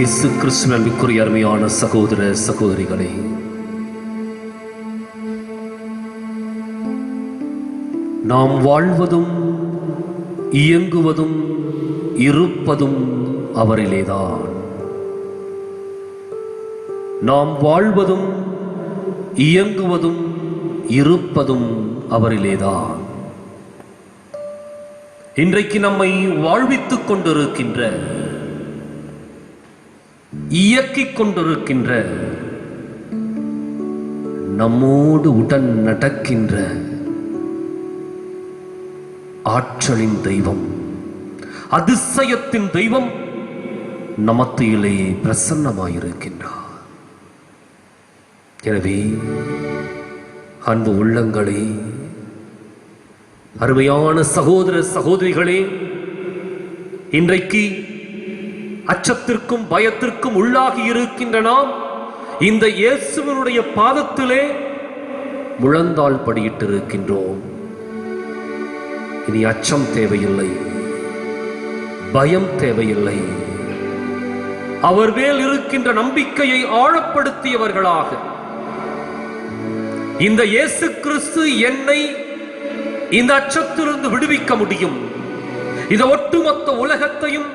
இயேசு கிறிஸ்துவின் அன்பிற்குரிய அருமையான சகோதர சகோதரிகளே, நாம் வாழ்வதும் இயங்குவதும் இருப்பதும் அவரிலேதான். நாம் வாழ்வதும் இயங்குவதும் இருப்பதும் அவரிலேதான். இன்றைக்கு நம்மை வாழ்வித்துக் கொண்டிருக்கின்ற, இயக்கிக் கொண்டிருக்கின்ற, நம்மோடு உடன் நடக்கின்ற ஆற்றலின் தெய்வம், அதிசயத்தின் தெய்வம் நமத்திலே பிரசன்னமாயிருக்கின்றார். எனவே அன்பு உள்ளங்களே, அருமையான சகோதர சகோதரிகளே, இன்றைக்கு அச்சத்திற்கும் பயத்திற்கும் உள்ளாகி இருக்கின்ற நாம் இந்த இயேசுவினுடைய பாதத்திலே முழந்தாள் படியிட்டு இருக்கின்றோம். இனி அச்சம் தேவையில்லை, பயம் தேவையில்லை. அவர் மேல் இருக்கின்ற நம்பிக்கையை ஆழப்படுத்தியவர்களாக, இந்த இயேசு கிறிஸ்து என்னை இந்த அச்சத்திலிருந்து விடுவிக்க முடியும், இந்த ஒட்டுமொத்த உலகத்தையும்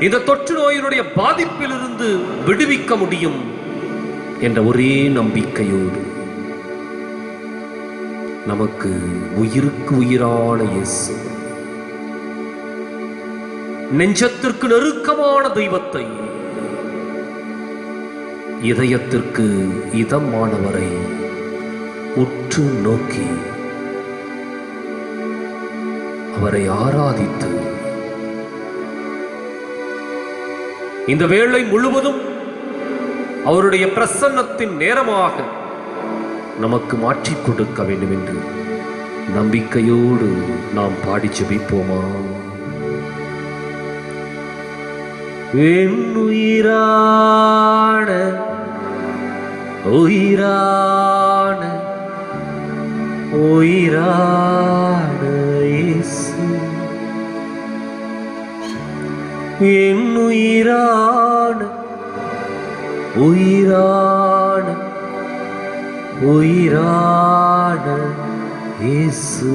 இந்த தொற்று நோயினுடைய பாதிப்பிலிருந்து விடுவிக்க முடியும் என்ற ஒரே நம்பிக்கையோடு நமக்கு உயிருக்கு உயிரான இயேசு, நெஞ்சத்திற்கு நெருக்கமான தெய்வத்தை, இதயத்திற்கு இதமானவரை உற்று நோக்கி அவரை ஆராதித்து இந்த வேளை முழுவதும் அவருடைய பிரசன்னத்தின் நேரமாக நமக்கு மாற்றிக் கொடுக்க வேண்டும் என்று நம்பிக்கையோடு நாம் பாடி ஜெபிப்போமா? என் உயிரான உயிரான உயிரான இயேசு, என் உயிரான உயிரான உயிரான இயேசு,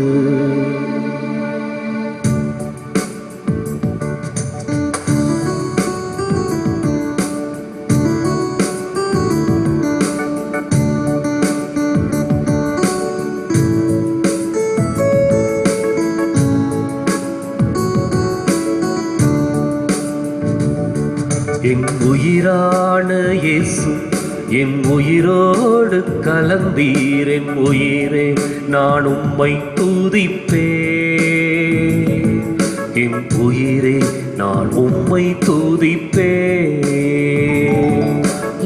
என் உயிரான இயேசு, என் உயிரோடு கலந்தீர். என் உயிரே, நான் உம்மை துதிப்பேன். என் உயிரே, நான் உம்மை துதிப்பேன்.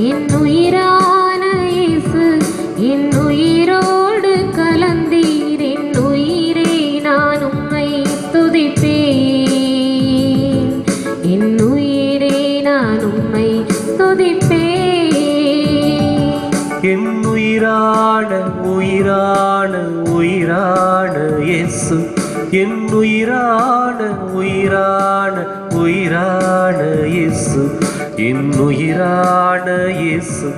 என் உயிரான இயேசு, என் உயிரோடு கலந்தீர். என் உயிரே, நான் உம்மை துதிப்பேன். என் உயிரே, நான் உம்மை துதிப்பேன். என் உயிரான உயிரான உயிரான இயேசு, என் உயிரான உயிரான உயிரான இயேசு, என் உயிரான இயேசு,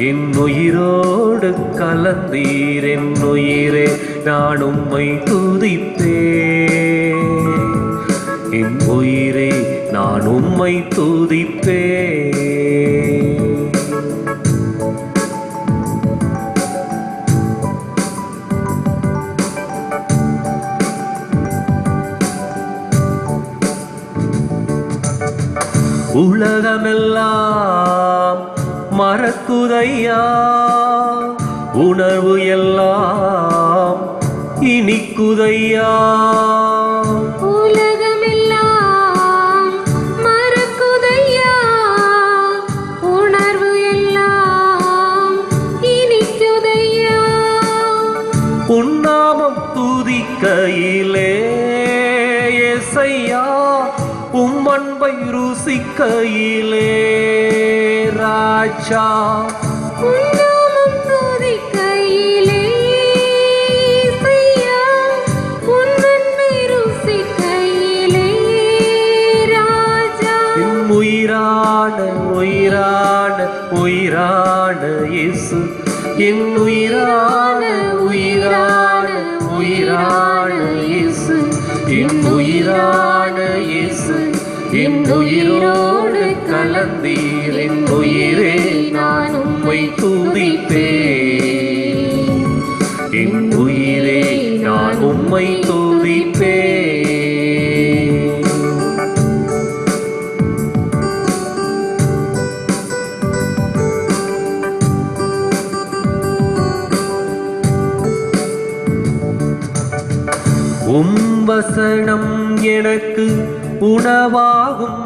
என் உயிரோடு கலந்தீர். என் உயிரே, நான் உம்மை துதிப்பேன். என் உயிரே, நான் உம்மை துதிப்பேன். உலகமெல்லாம் மறக்குதையா, உணர்வு எல்லாம் இனிக்குதையா. உலகமெல்லாம் மறக்குதையா, உணர்வு எல்லாம் இனிக்குதையா. உன்னாமம் துதிக்கையிலே இயேசையா, உம் அன்பை ருசிக்கையிலே ராஜா. உன்னாமம் துதிக்கையிலே இயேசையா, உன் அன்பை ருசிக்கையிலே ராஜா. என் உயிரான உயிரான உயிரான இயேசு, என் உயிரான உயிரான உயிரான இயேசு, என் உயிரான இயேசு, என் உயிரோடு கலந்தீர். என் உயிரே நான் உம்மை துதிப்பேன். என் உயிரே நான் உம்மை துதிப்பேன். உம் வசனம் எனக்கு உணவாகும்,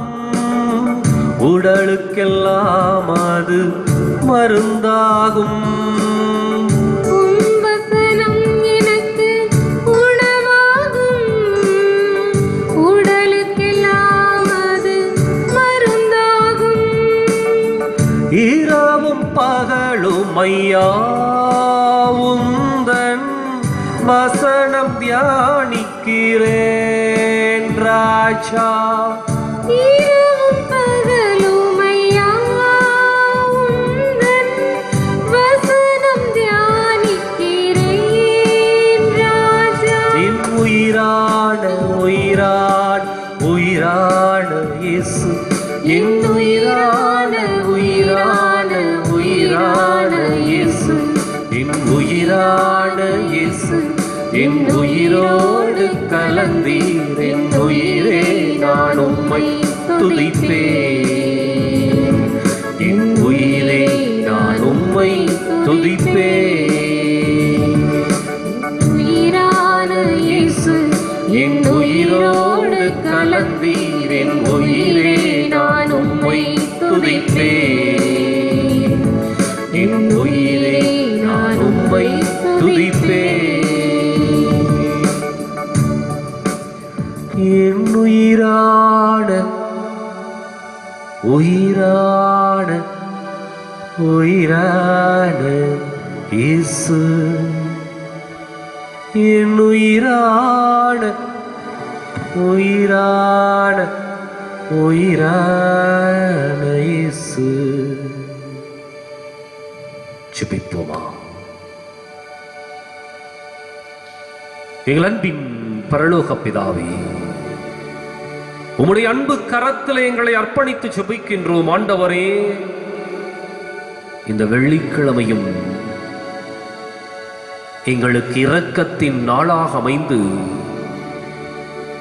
உடலுக்கெல்லாம் அது மருந்தாகும். உம் வசனம் எனக்கு உணவாகும், உடலுக்கெல்லாம் அது மருந்தாகும். இரவும் பகலும் ஐயா உந்தன் வசனம் தியானிக்கிறேன் ராஜா. இரவும் பகலும் ஐயா உந்தன் வசனம் தியானிக்கிறேன் ராஜா. என் உயிரான உயிரான உயிரான இயேசு, என் உயிரான உயிரான உயிரான இயேசு, என் உயிரான இயேசு, என் உயிரோடு கலந்தீர். என் உயிரே நான் உம்மை துதிப்பேன். என் உயிரே நான் உம்மை துதிப்பேன். உயிரான இயேசு, என் உயிரோடு கலந்தீர். என் உயிரே நான் உம்மை துதிப்பேன். என் உயிரே நான் உம்மை துதிப்பேன். என் உயிரான உயிரான உயிரான இயேசு, என் உயிரான உயிரான உயிரான இயேசு. ஜெபிப்போமா. எங்கள் அன்பின் பரலோக பிதாவே, உம்முடைய அன்பு கரத்திலே எங்களை அர்ப்பணித்து ஜெபிக்கின்றோம். ஆண்டவரே, இந்த வெள்ளிக்கிழமையும் எங்களுக்கு இரக்கத்தின் நாளாக அமைந்து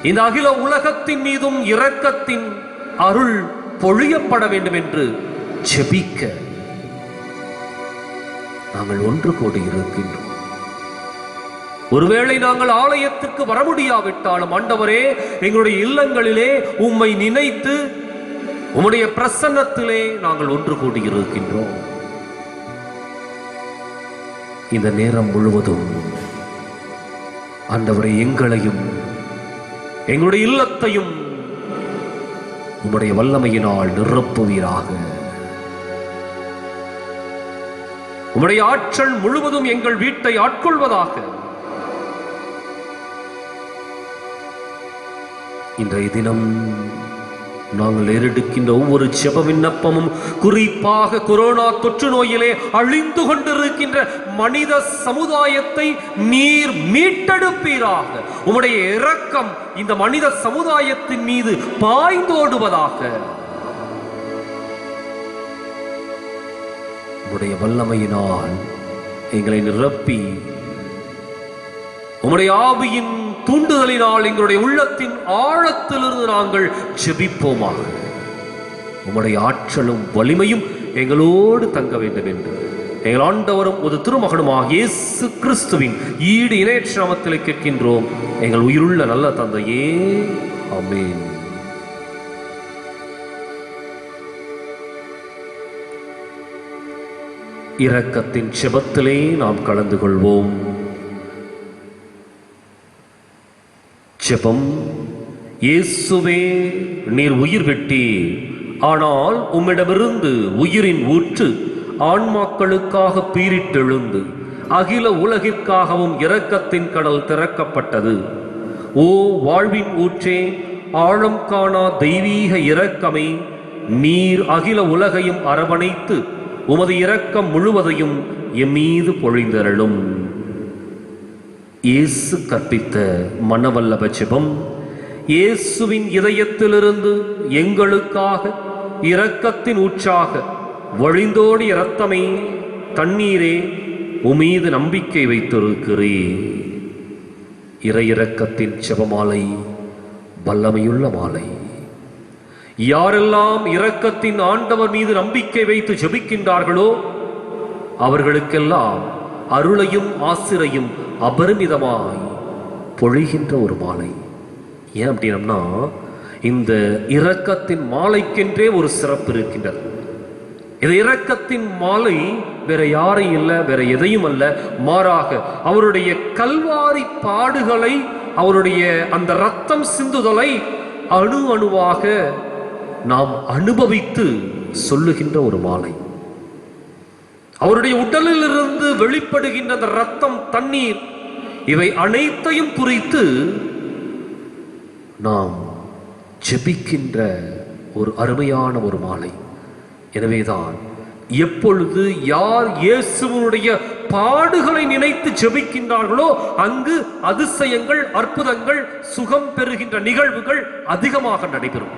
இந்த அகில உலகத்தின் மீதும் இரக்கத்தின் அருள் பொழியப்பட வேண்டும் என்று ஜெபிக்க நாங்கள் ஒன்று கூடி இருக்கின்றோம். ஒருவேளை நாங்கள் ஆலயத்துக்கு வர முடியாவிட்டாலும் ஆண்டவரே, எங்களுடைய இல்லங்களிலே உம்மை நினைத்து உம்முடைய பிரசன்னத்திலே நாங்கள் ஒன்று கூடி இருக்கின்றோம். இந்த நேரம் முழுவதும் ஆண்டவரே, எங்களையும் எங்களுடைய இல்லத்தையும் உம்முடைய வல்லமையினால் நிரப்புவீராக. உம்முடைய ஆற்றல் முழுவதும் எங்கள் வீட்டை ஆட்கொள்வதாக. இன்றைய தினம் நாங்கள் ஏறெடுக்கின்ற ஒவ்வொரு ஜெப விண்ணப்பமும், குறிப்பாக கொரோனா தொற்று நோயிலே அழிந்து கொண்டிருக்கின்ற மனித சமுதாயத்தை நீர் மீட்டெடுப்பீராக. உம்முடைய இரக்கம் இந்த மனித சமுதாயத்தின் மீது பாய்ந்தோடுவதாக. உம்முடைய வல்லமையினால் எங்களை நிரப்பி, உம்முடைய ஆவியின் தூண்டுதலினால் எங்களுடைய உள்ளத்தின் ஆழத்திலிருந்து நாங்கள் ஜெபிப்போமாக. உம்முடைய ஆற்றலும் வலிமையும் எங்களோடு தங்க வேண்டும் என்று எங்கள் ஆண்டவரும் ஒரு திருமகனுமாக இயேசு கிறிஸ்துவின் ஈடு இணையற்ற நாமத்தில் கேட்கின்றோம் எங்கள் உயிருள்ள நல்ல தந்தையே, ஆமென். இரக்கத்தின் ஜெபத்திலே நாம் கலந்து கொள்வோம். ஜெபம். இயேசுவே, நீர் உயிர் விட்டீர், ஆனால் உம்மிடமிருந்து உயிரின் ஊற்று ஆன்மாக்களுக்காக பீரிட்டெழுந்து அகில உலகிற்காகவும் இரக்கத்தின் கடல் திறக்கப்பட்டது. ஓ வாழ்வின் ஊற்றே, ஆழம் காணா தெய்வீக இரக்கமே, நீர் அகில உலகையும் அரவணைத்து உமது இரக்கம் முழுவதையும் எம்மீது பொழிந்தருளும். இயேசு கற்பித்த மனவல்லப ஜெபம். இயேசுவின் இதயத்திலிருந்து எங்களுக்காக இரக்கத்தின் ஊற்றாக வழிந்தோடி இரத்தமே, தண்ணீரே, உமீது நம்பிக்கை வைத்திருக்கிறேன். இறையிரக்கத்தின் ஜெபமாலை வல்லமையுள்ள மாலை. யாரெல்லாம் இரக்கத்தின் ஆண்டவர் மீது நம்பிக்கை வைத்து ஜெபிக்கின்றார்களோ அவர்களுக்கெல்லாம் அருளையும் ஆசிரையும் அபரிமிதமாய் பொழிகின்ற ஒரு மாலை. ஏன் அப்படின்னா, இந்த இரக்கத்தின் மாலைக்கென்றே ஒரு சிறப்பு இருக்கின்றது. இந்த இரக்கத்தின் மாலை வேற யாரையும் இல்லை, வேற எதையும் அல்ல, மாறாக அவருடைய கல்வாரி பாடுகளை, அவருடைய அந்த இரத்தம் சிந்துதலை அணு அணுவாக நாம் அனுபவித்து சொல்லுகின்ற ஒரு மாலை. அவருடைய உடலில் இருந்து வெளிப்படுகின்ற அந்த இரத்தம், தண்ணீர், இவை அனைத்தையும் குறித்து நாம் ஜெபிக்கின்ற ஒரு அருமையான ஒரு மாலை. எனவேதான் எப்பொழுது யார் இயேசுவினுடைய பாடுகளை நினைத்து ஜெபிக்கின்றார்களோ அங்கு அதிசயங்கள், அற்புதங்கள், சுகம் பெறுகின்ற நிகழ்வுகள் அதிகமாக நடைபெறும்.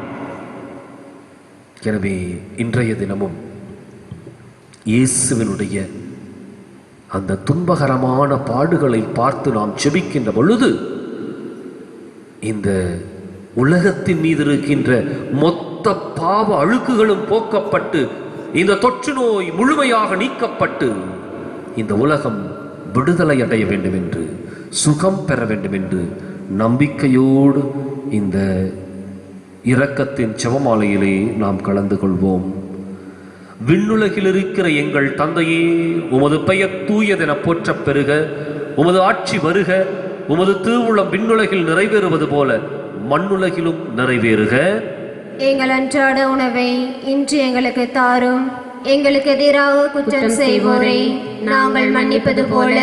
எனவே இன்றைய தினமும் இயேசுவினுடைய அந்த துன்பகரமான பாடுகளை பார்த்து நாம் ஜெபிக்கின்ற பொழுது இந்த உலகத்தின் மீது இருக்கின்ற மொத்த பாவ அழுக்குகளும் போக்கப்பட்டு, இந்த தொற்று நோய் முழுமையாக நீக்கப்பட்டு, இந்த உலகம் விடுதலை அடைய வேண்டும் என்று, சுகம் பெற வேண்டும் என்று நம்பிக்கையோடு இந்த இரக்கத்தின் ஜெபமாலையிலே நாம் கலந்து கொள்வோம். விண்ணுலகில் இருக்கிற எங்கள் தந்தையே, உமது பெயர் தூயதென போற்றப் பெறுக. உமது ஆட்சி வருக. உமது திருவுளம் விண்ணுலகில் நிறைவேறுவது போல மண்ணுலகிலும் நிறைவேறுக. எங்கள் அன்றாட உணவை இன்று எங்களுக்கு தாரும். எங்களுக்கு எதிராக குற்றம் செய்வோரை நாங்கள் மன்னிப்பது போல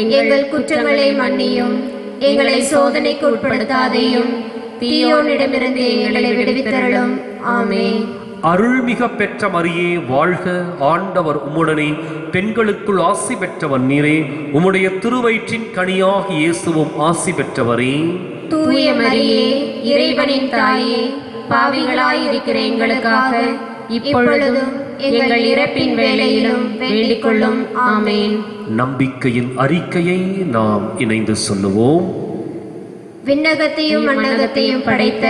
எங்கள் குற்றங்களை மன்னியும். எங்களை சோதனைக்கு உட்படுத்தாதேயும், தீயோனிடமிருந்து எங்களை விடுவித்தருளும். ஆமென். அருள்மிக பெற்ற மரியே வாழ்க, ஆண்டவர் உம்முடனே, பெண்களுக்குள் ஆசி பெற்றவர் நீரே, உம்முடைய திருவயிற்றின் கனியாக இயேசுவும் ஆசி பெற்றவரே. தூய மரியே, இறைவனின் தாயே, பாவிகளாயிருக்கிற எங்களுக்காக இப்பொழுதும் எங்கள் இறப்பின் வேளையிலும் வேண்டிக் கொள்ளும். ஆமென். நம்பிக்கையின் அறிக்கையை நாம் இணைந்து சொல்லுவோம். விண்ணகத்தையும் மண்ணகத்தையும் படைத்த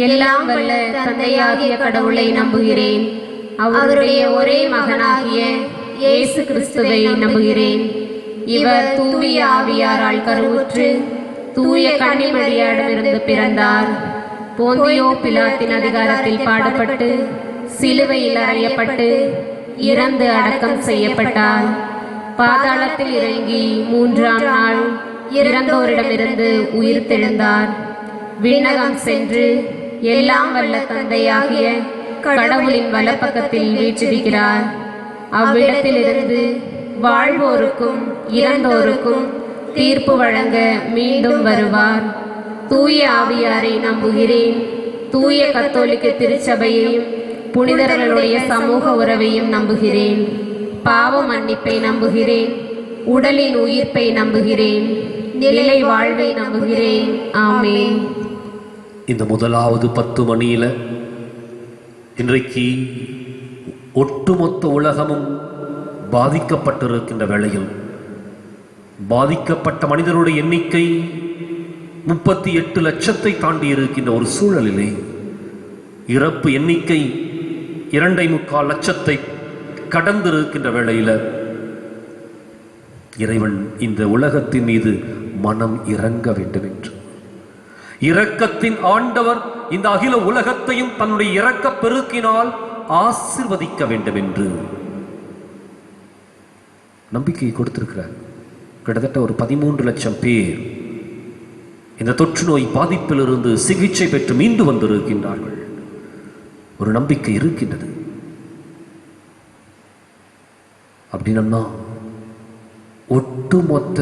எல்லாம் வல்ல தந்தையாகிய கடவுளை நம்புகிறேன். அவருடைய ஒரே மகனாகிய இயேசு கிறிஸ்துவை நம்புகிறேன். இவர் தூய ஆவியாரால் கருவுற்று தூய கன்னிமரியாரிடமிருந்து பிறந்தார். போந்தியோ பிலாத்தின் அதிகாரத்தில் பாடுபட்டு சிலுவையில் அறையப்பட்டு இறந்து அடக்கம் செய்யப்பட்டார். பாதாளத்தில் இறங்கி 3ஆம் நாள் இறந்தோரிடமிருந்து உயிர் தெழுந்தார். விண்ணகம் சென்று எல்லாம் வல்ல தந்தையாகிய கடவுளின் வலப்பக்கத்தில் வீற்றிருக்கிறார். அவ்விடத்திலிருந்து வாழ்வோருக்கும் இறந்தோருக்கும் தீர்ப்பு வழங்க மீண்டும் வருவார். தூய ஆவியாரை நம்புகிறேன். தூய கத்தோலிக்க திருச்சபையையும் புனிதர்களுடைய சமூக உறவையும் நம்புகிறேன். பாவ மன்னிப்பை நம்புகிறேன். உடலின் உயிர்ப்பை நம்புகிறேன். நிலை வாழ்வை நம்புகிறேன். ஆமென். இந்த முதலாவது 10 மணியில இன்றைக்கு ஒட்டுமொத்த உலகமும் பாதிக்கப்பட்டிருக்கின்ற வேளையில் பாதிக்கப்பட்ட மனிதருடைய எண்ணிக்கை 38 லட்சத்தை தாண்டி இருக்கின்ற ஒரு சூழலிலே இறப்பு எண்ணிக்கை 2.25 லட்சத்தை கடந்திருக்கின்ற வேளையில் இறைவன் இந்த உலகத்தின் மீது மனம் இறங்க வேண்டும் என்று, இரக்கத்தின் ஆண்டவர் இந்த அகில உலகத்தையும் தன்னுடைய இரக்க பெருக்கினால் ஆசீர்வதிக்க வேண்டும் என்று நம்பிக்கையை கொடுத்திருக்கிறார். கிட்டத்தட்ட ஒரு 13 லட்சம் பேர் இந்த தொற்று நோய் பாதிப்பிலிருந்து சிகிச்சை பெற்று மீண்டு வந்திருக்கின்றார்கள். ஒரு நம்பிக்கை இருக்கின்றது. அப்படின்னா ஒட்டுமொத்த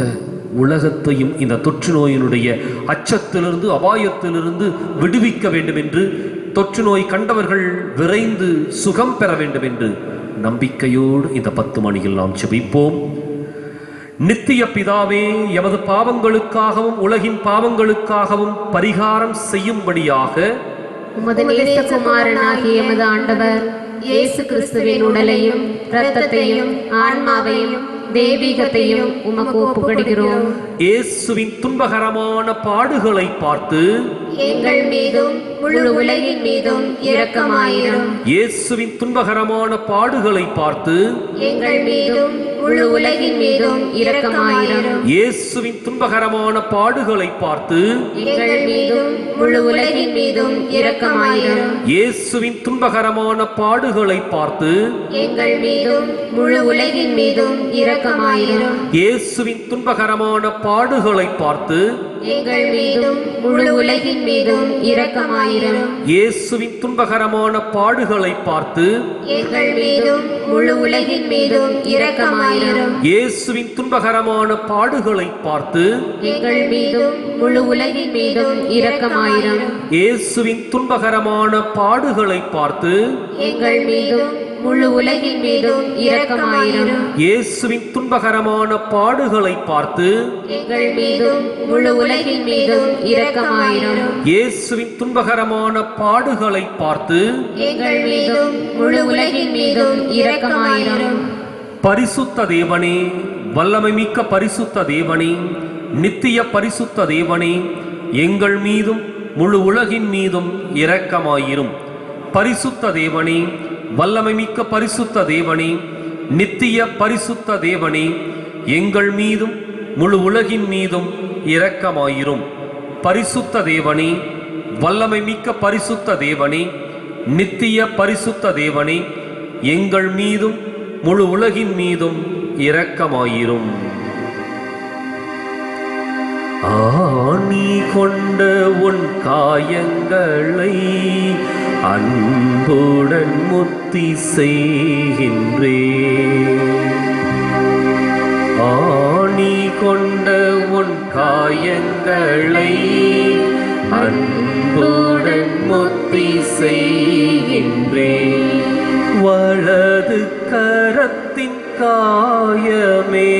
உலகத்தையும் இந்த தொற்று நோயினுடைய அச்சத்திலிருந்து அபாயத்திலிருந்து விடுவிக்க வேண்டும் என்று, தொற்று நோய் கண்டவர்கள் விரைந்து சுகம் பெற வேண்டும் என்று நம்பிக்கையோடு இந்த 10 மணியில் நாம் ஜெபிப்போம். நித்திய பிதாவே, எமது பாவங்களுக்காகவும் உலகின் பாவங்களுக்காகவும் பரிகாரம் செய்யும்படியாக உமது நேசகுமாரனாகிய எமது ஆண்டவர் இயேசு கிறிஸ்துவின் உடலையும் இரத்தத்தையும் ஆன்மாவையும் தெய்வீகத்தையும் உமக்கு ஒப்புக்கொடுக்கிறோம். இயேசுவின் துன்பகரமான பாடுகளை பார்த்து எங்கள் மீதும் முழு உலகின் மீதும் இரக்கமாயிரும். இயேசுவின் துன்பகரமான பாடுகளை பார்த்து எங்கள் மீதும் முழு உலகின் மீதும் இரக்கமாயிரும். இயேசுவின் துன்பகரமான பாடுகளை பார்த்து எங்கள் மீதும் முழு உலகின் மீதும் இரக்கமாயிரும். இயேசுவின் துன்பகரமான பாடுகளை பார்த்து எங்கள் மீதும் முழு உலகின் மீதும் இரக்கமாயிரும். இயேசுவின் துன்பகரமான பாடுகளை பார்த்து எங்கள் மீதும் முழு உலகின் மீதும் இரக்கமாயிரும். இயேசுவின் துன்பகரமான பாடுகளை பார்த்து எங்கள் மீதும் முழு உலகின் மீதும் இரக்கமாயிரும். இயேசுவின் துன்பகரமான பாடுகளை பார்த்து எங்கள் மீதும் முழு உலகின் மீதும் இரக்கமாயிரும். இயேசுவின் துன்பகரமான பாடுகளை பார்த்து எங்கள் மீதும் முழு உலகின் மீதும் இரக்கமாயிரும். இயேசுவின் துன்பகரமான பாடுகளை பார்த்து எங்கள் மீதும் முழு உலகின் மீதும் இரக்கமாயிரும். இயேசுவின் துன்பகரமான பாடுகளை பார்த்து எங்கள் மீதும் முழு உலகின் மீதும் இரக்கமாயிரும். பரிசுத்த தேவனே, வல்லமை மிக்க பரிசுத்த தேவனே, நித்திய பரிசுத்த தேவனே, எங்கள் மீதும் முழு உலகின் மீதும் இரக்கமாயிரும். பரிசுத்த தேவனே, வல்லமை மிக்க பரிசுத்த தேவனே, நித்திய பரிசுத்த தேவனே, எங்கள் மீதும் முழு உலகின் மீதும் இரக்கமாயிரும். பரிசுத்த தேவனே, வல்லமை மிக்க பரிசுத்த தேவனே, நித்திய பரிசுத்த தேவனே, எங்கள் மீதும் முழு உலகின் மீதும் இரக்கமாயிரும். ஆணி கொண்ட உன் காயங்களை அன்புடன் முத்தி செய்கின்றே. ஆணி கொண்ட உன் காயங்களை அன்புடன் முத்தி செய்கின்றே. வலது கரத்தின் காயமே,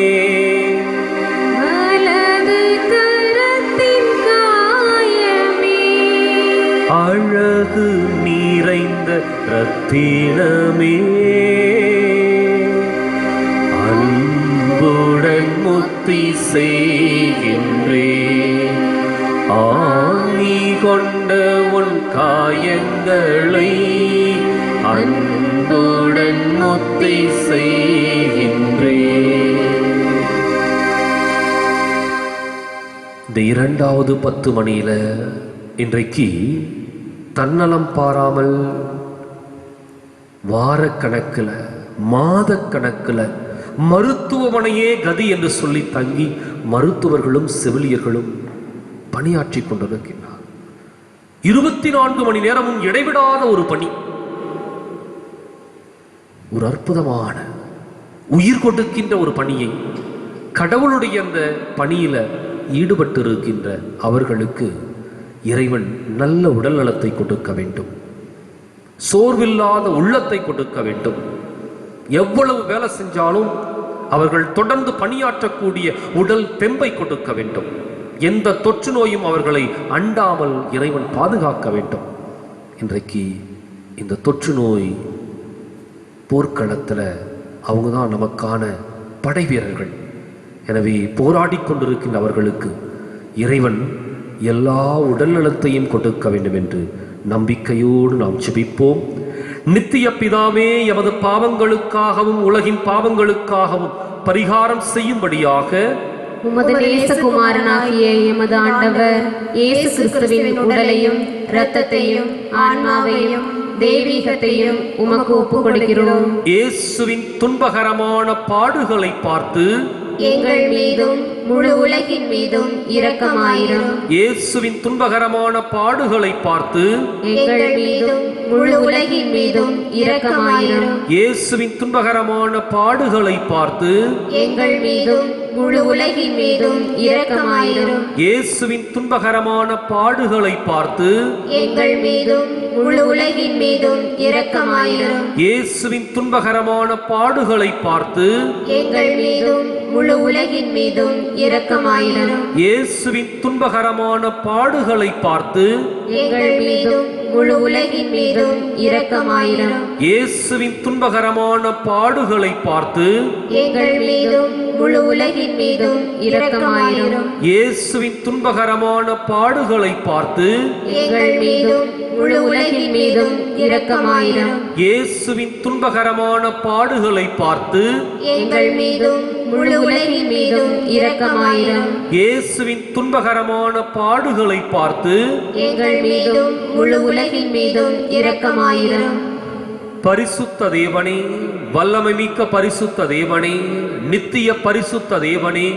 வலது கரத்தின் காயமே, அழகு நிறைந்த ரத்தினமே, அன்புடன் முத்தி செய்கின்றே. ஆணி கொண்ட உன் காயங்களை அன்புடன் முத்தி செய்கின்றே. இந்த இரண்டாவது 10 மணியில இன்றைக்கு தன்னலம் பாராமல் வாரக்கணக்கில் மாதக்கணக்கில் மருத்துவமனையே கதி என்று சொல்லி தங்கி மருத்துவர்களும் செவிலியர்களும் பணியாற்றி கொண்டிருக்கின்றார். 24 மணி நேரமும் இடைவிடாத ஒரு பணி, ஒரு அற்புதமான உயிர் கொடுக்கின்ற ஒரு பணியை கடவுளுடைய அந்த பணியில ஈடுபட்டு இருக்கின்ற அவர்களுக்கு இறைவன் நல்ல உடல் நலத்தை கொடுக்க வேண்டும், சோர்வில்லாத உள்ளத்தை கொடுக்க வேண்டும். எவ்வளவு வேலை செஞ்சாலும் அவர்கள் தொடர்ந்து பணியாற்றக்கூடிய உடல் தெம்பை கொடுக்க வேண்டும். எந்த தொற்று நோயும் அவர்களை அண்டாமல் இறைவன் பாதுகாக்க வேண்டும். இன்றைக்கு இந்த தொற்று நோய் போர்க்களத்தில் அவங்க தான் நமக்கான படை வீரர்கள். எனவே போராடி கொண்டிருக்கின்ற அவர்களுக்கு இறைவன் எல்லா உடல் நலத்தையும் கொடுக்க வேண்டும் என்று நம்பிக்கையோடு நாம் ஜெபிப்போம். நித்திய பிதாவே, எமது பாவங்களுக்காகவும் உலகின் பாவங்களுக்காகவும் பரிகாரம் செய்யும்படியாக உமது நேசகுமாரனாகிய எமது ஆண்டவர் இயேசு கிறிஸ்துவின் உடலையும் இரத்தத்தையும் ஆன்மாவையும் தெய்வீகத்தையும் உமக்கு ஒப்புக் கொடுக்கிறோம். இயேசுவின் துன்பகரமான பாடுகளை பார்த்து எங்கள் மீதும் முழு உலகின் மீதும் இரக்கமாயிரும். இயேசுவின் துன்பகரமான பாடுகளை பார்த்து எங்கள் மீதும் முழு உலகின் மீதும் இரக்கமாயிரும். இயேசுவின் துன்பகரமான பாடுகளை பார்த்து எங்கள் மீதும் முழு உலகின் மீதும் இரக்கமாயிரும். இயேசுவின் துன்பகரமான பாடுகளை பார்த்து எங்கள் மீதும் முழு உலகின் மீதும் இரக்கமாயிரும். இயேசுவின் துன்பகரமான பாடுகளை பார்த்து எங்கள் மீதும் முழு உலகின் மீதும் இரக்கமாயிரும். இயேசுவின் துன்பகரமான பாடுகளை பார்த்து எங்கள் மீதும் முழு உலகின் மீதும் இரக்கமாயிரும். இயேசுவின் துன்பகரமான பாடுகளை பார்த்து எங்கள் மீதும் முழு உலகின் மீதும் இரக்கமாயிரும். இயேசுவின் துன்பகரமான பாடுகளை பார்த்து எங்கள் மீதும் முழு உலகின் மீதும் இரக்கமாயிரும். இயேசுவின் துன்பகரமான பாடுகளை பார்த்து எங்கள் மீதும் முழு உலகின் மீதும் இரக்கமாயிரும். இயேசுவின் துன்பகரமான பாடுகளை பார்த்து எங்கள் மீதும் முழு உலகின் மீதும் இரக்கமாயிரும். பரிசுத்த தேவனே, வல்லமை மிக்க பரிசுத்த தேவனே, நித்திய பரிசுத்த தேவனே,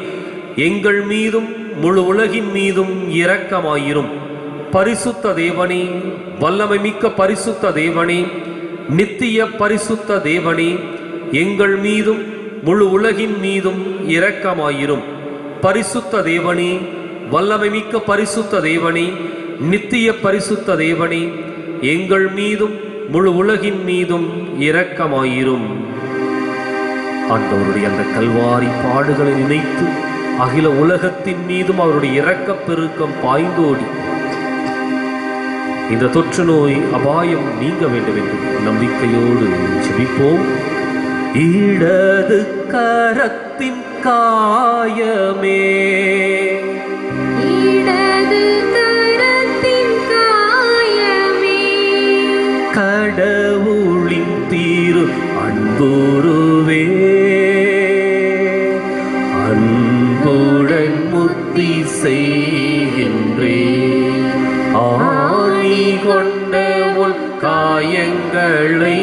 எங்கள் மீதும் முழு உலகின் மீதும் இரக்கமாயிரும். பரிசுத்த தேவனே, வல்லமை மிக்க பரிசுத்த தேவனே, நித்திய பரிசுத்த தேவனே, எங்கள் மீதும் முழு உலகின் மீதும் இரக்கமாயிரும். பரிசுத்த தேவனே, வல்லமை மிக்க பரிசுத்த தேவனே, நித்திய பரிசுத்த தேவனே, எங்கள் மீதும் முழு உலகின் மீதும் இரக்கமாயிரும். ஆண்டவருடைய அந்த கல்வாரி பாடுகளை நினைத்து அகில உலகத்தின் மீதும் அவருடைய இரக்கப் பெருக்கம் பாய்ந்தோடி இந்த தொற்று நோய் அபாயம் நீங்க வேண்டும் என்று நம்பிக்கையோடு ஜெபிப்போம். இடது கரத்தின் காயமே, இடது கரத்தின் காயமே, கடவுளின் தீரு அன்புருவே, அன்புடன் முத்தி செய்கின்றே, ஆணி கொண்ட உன் காயங்களை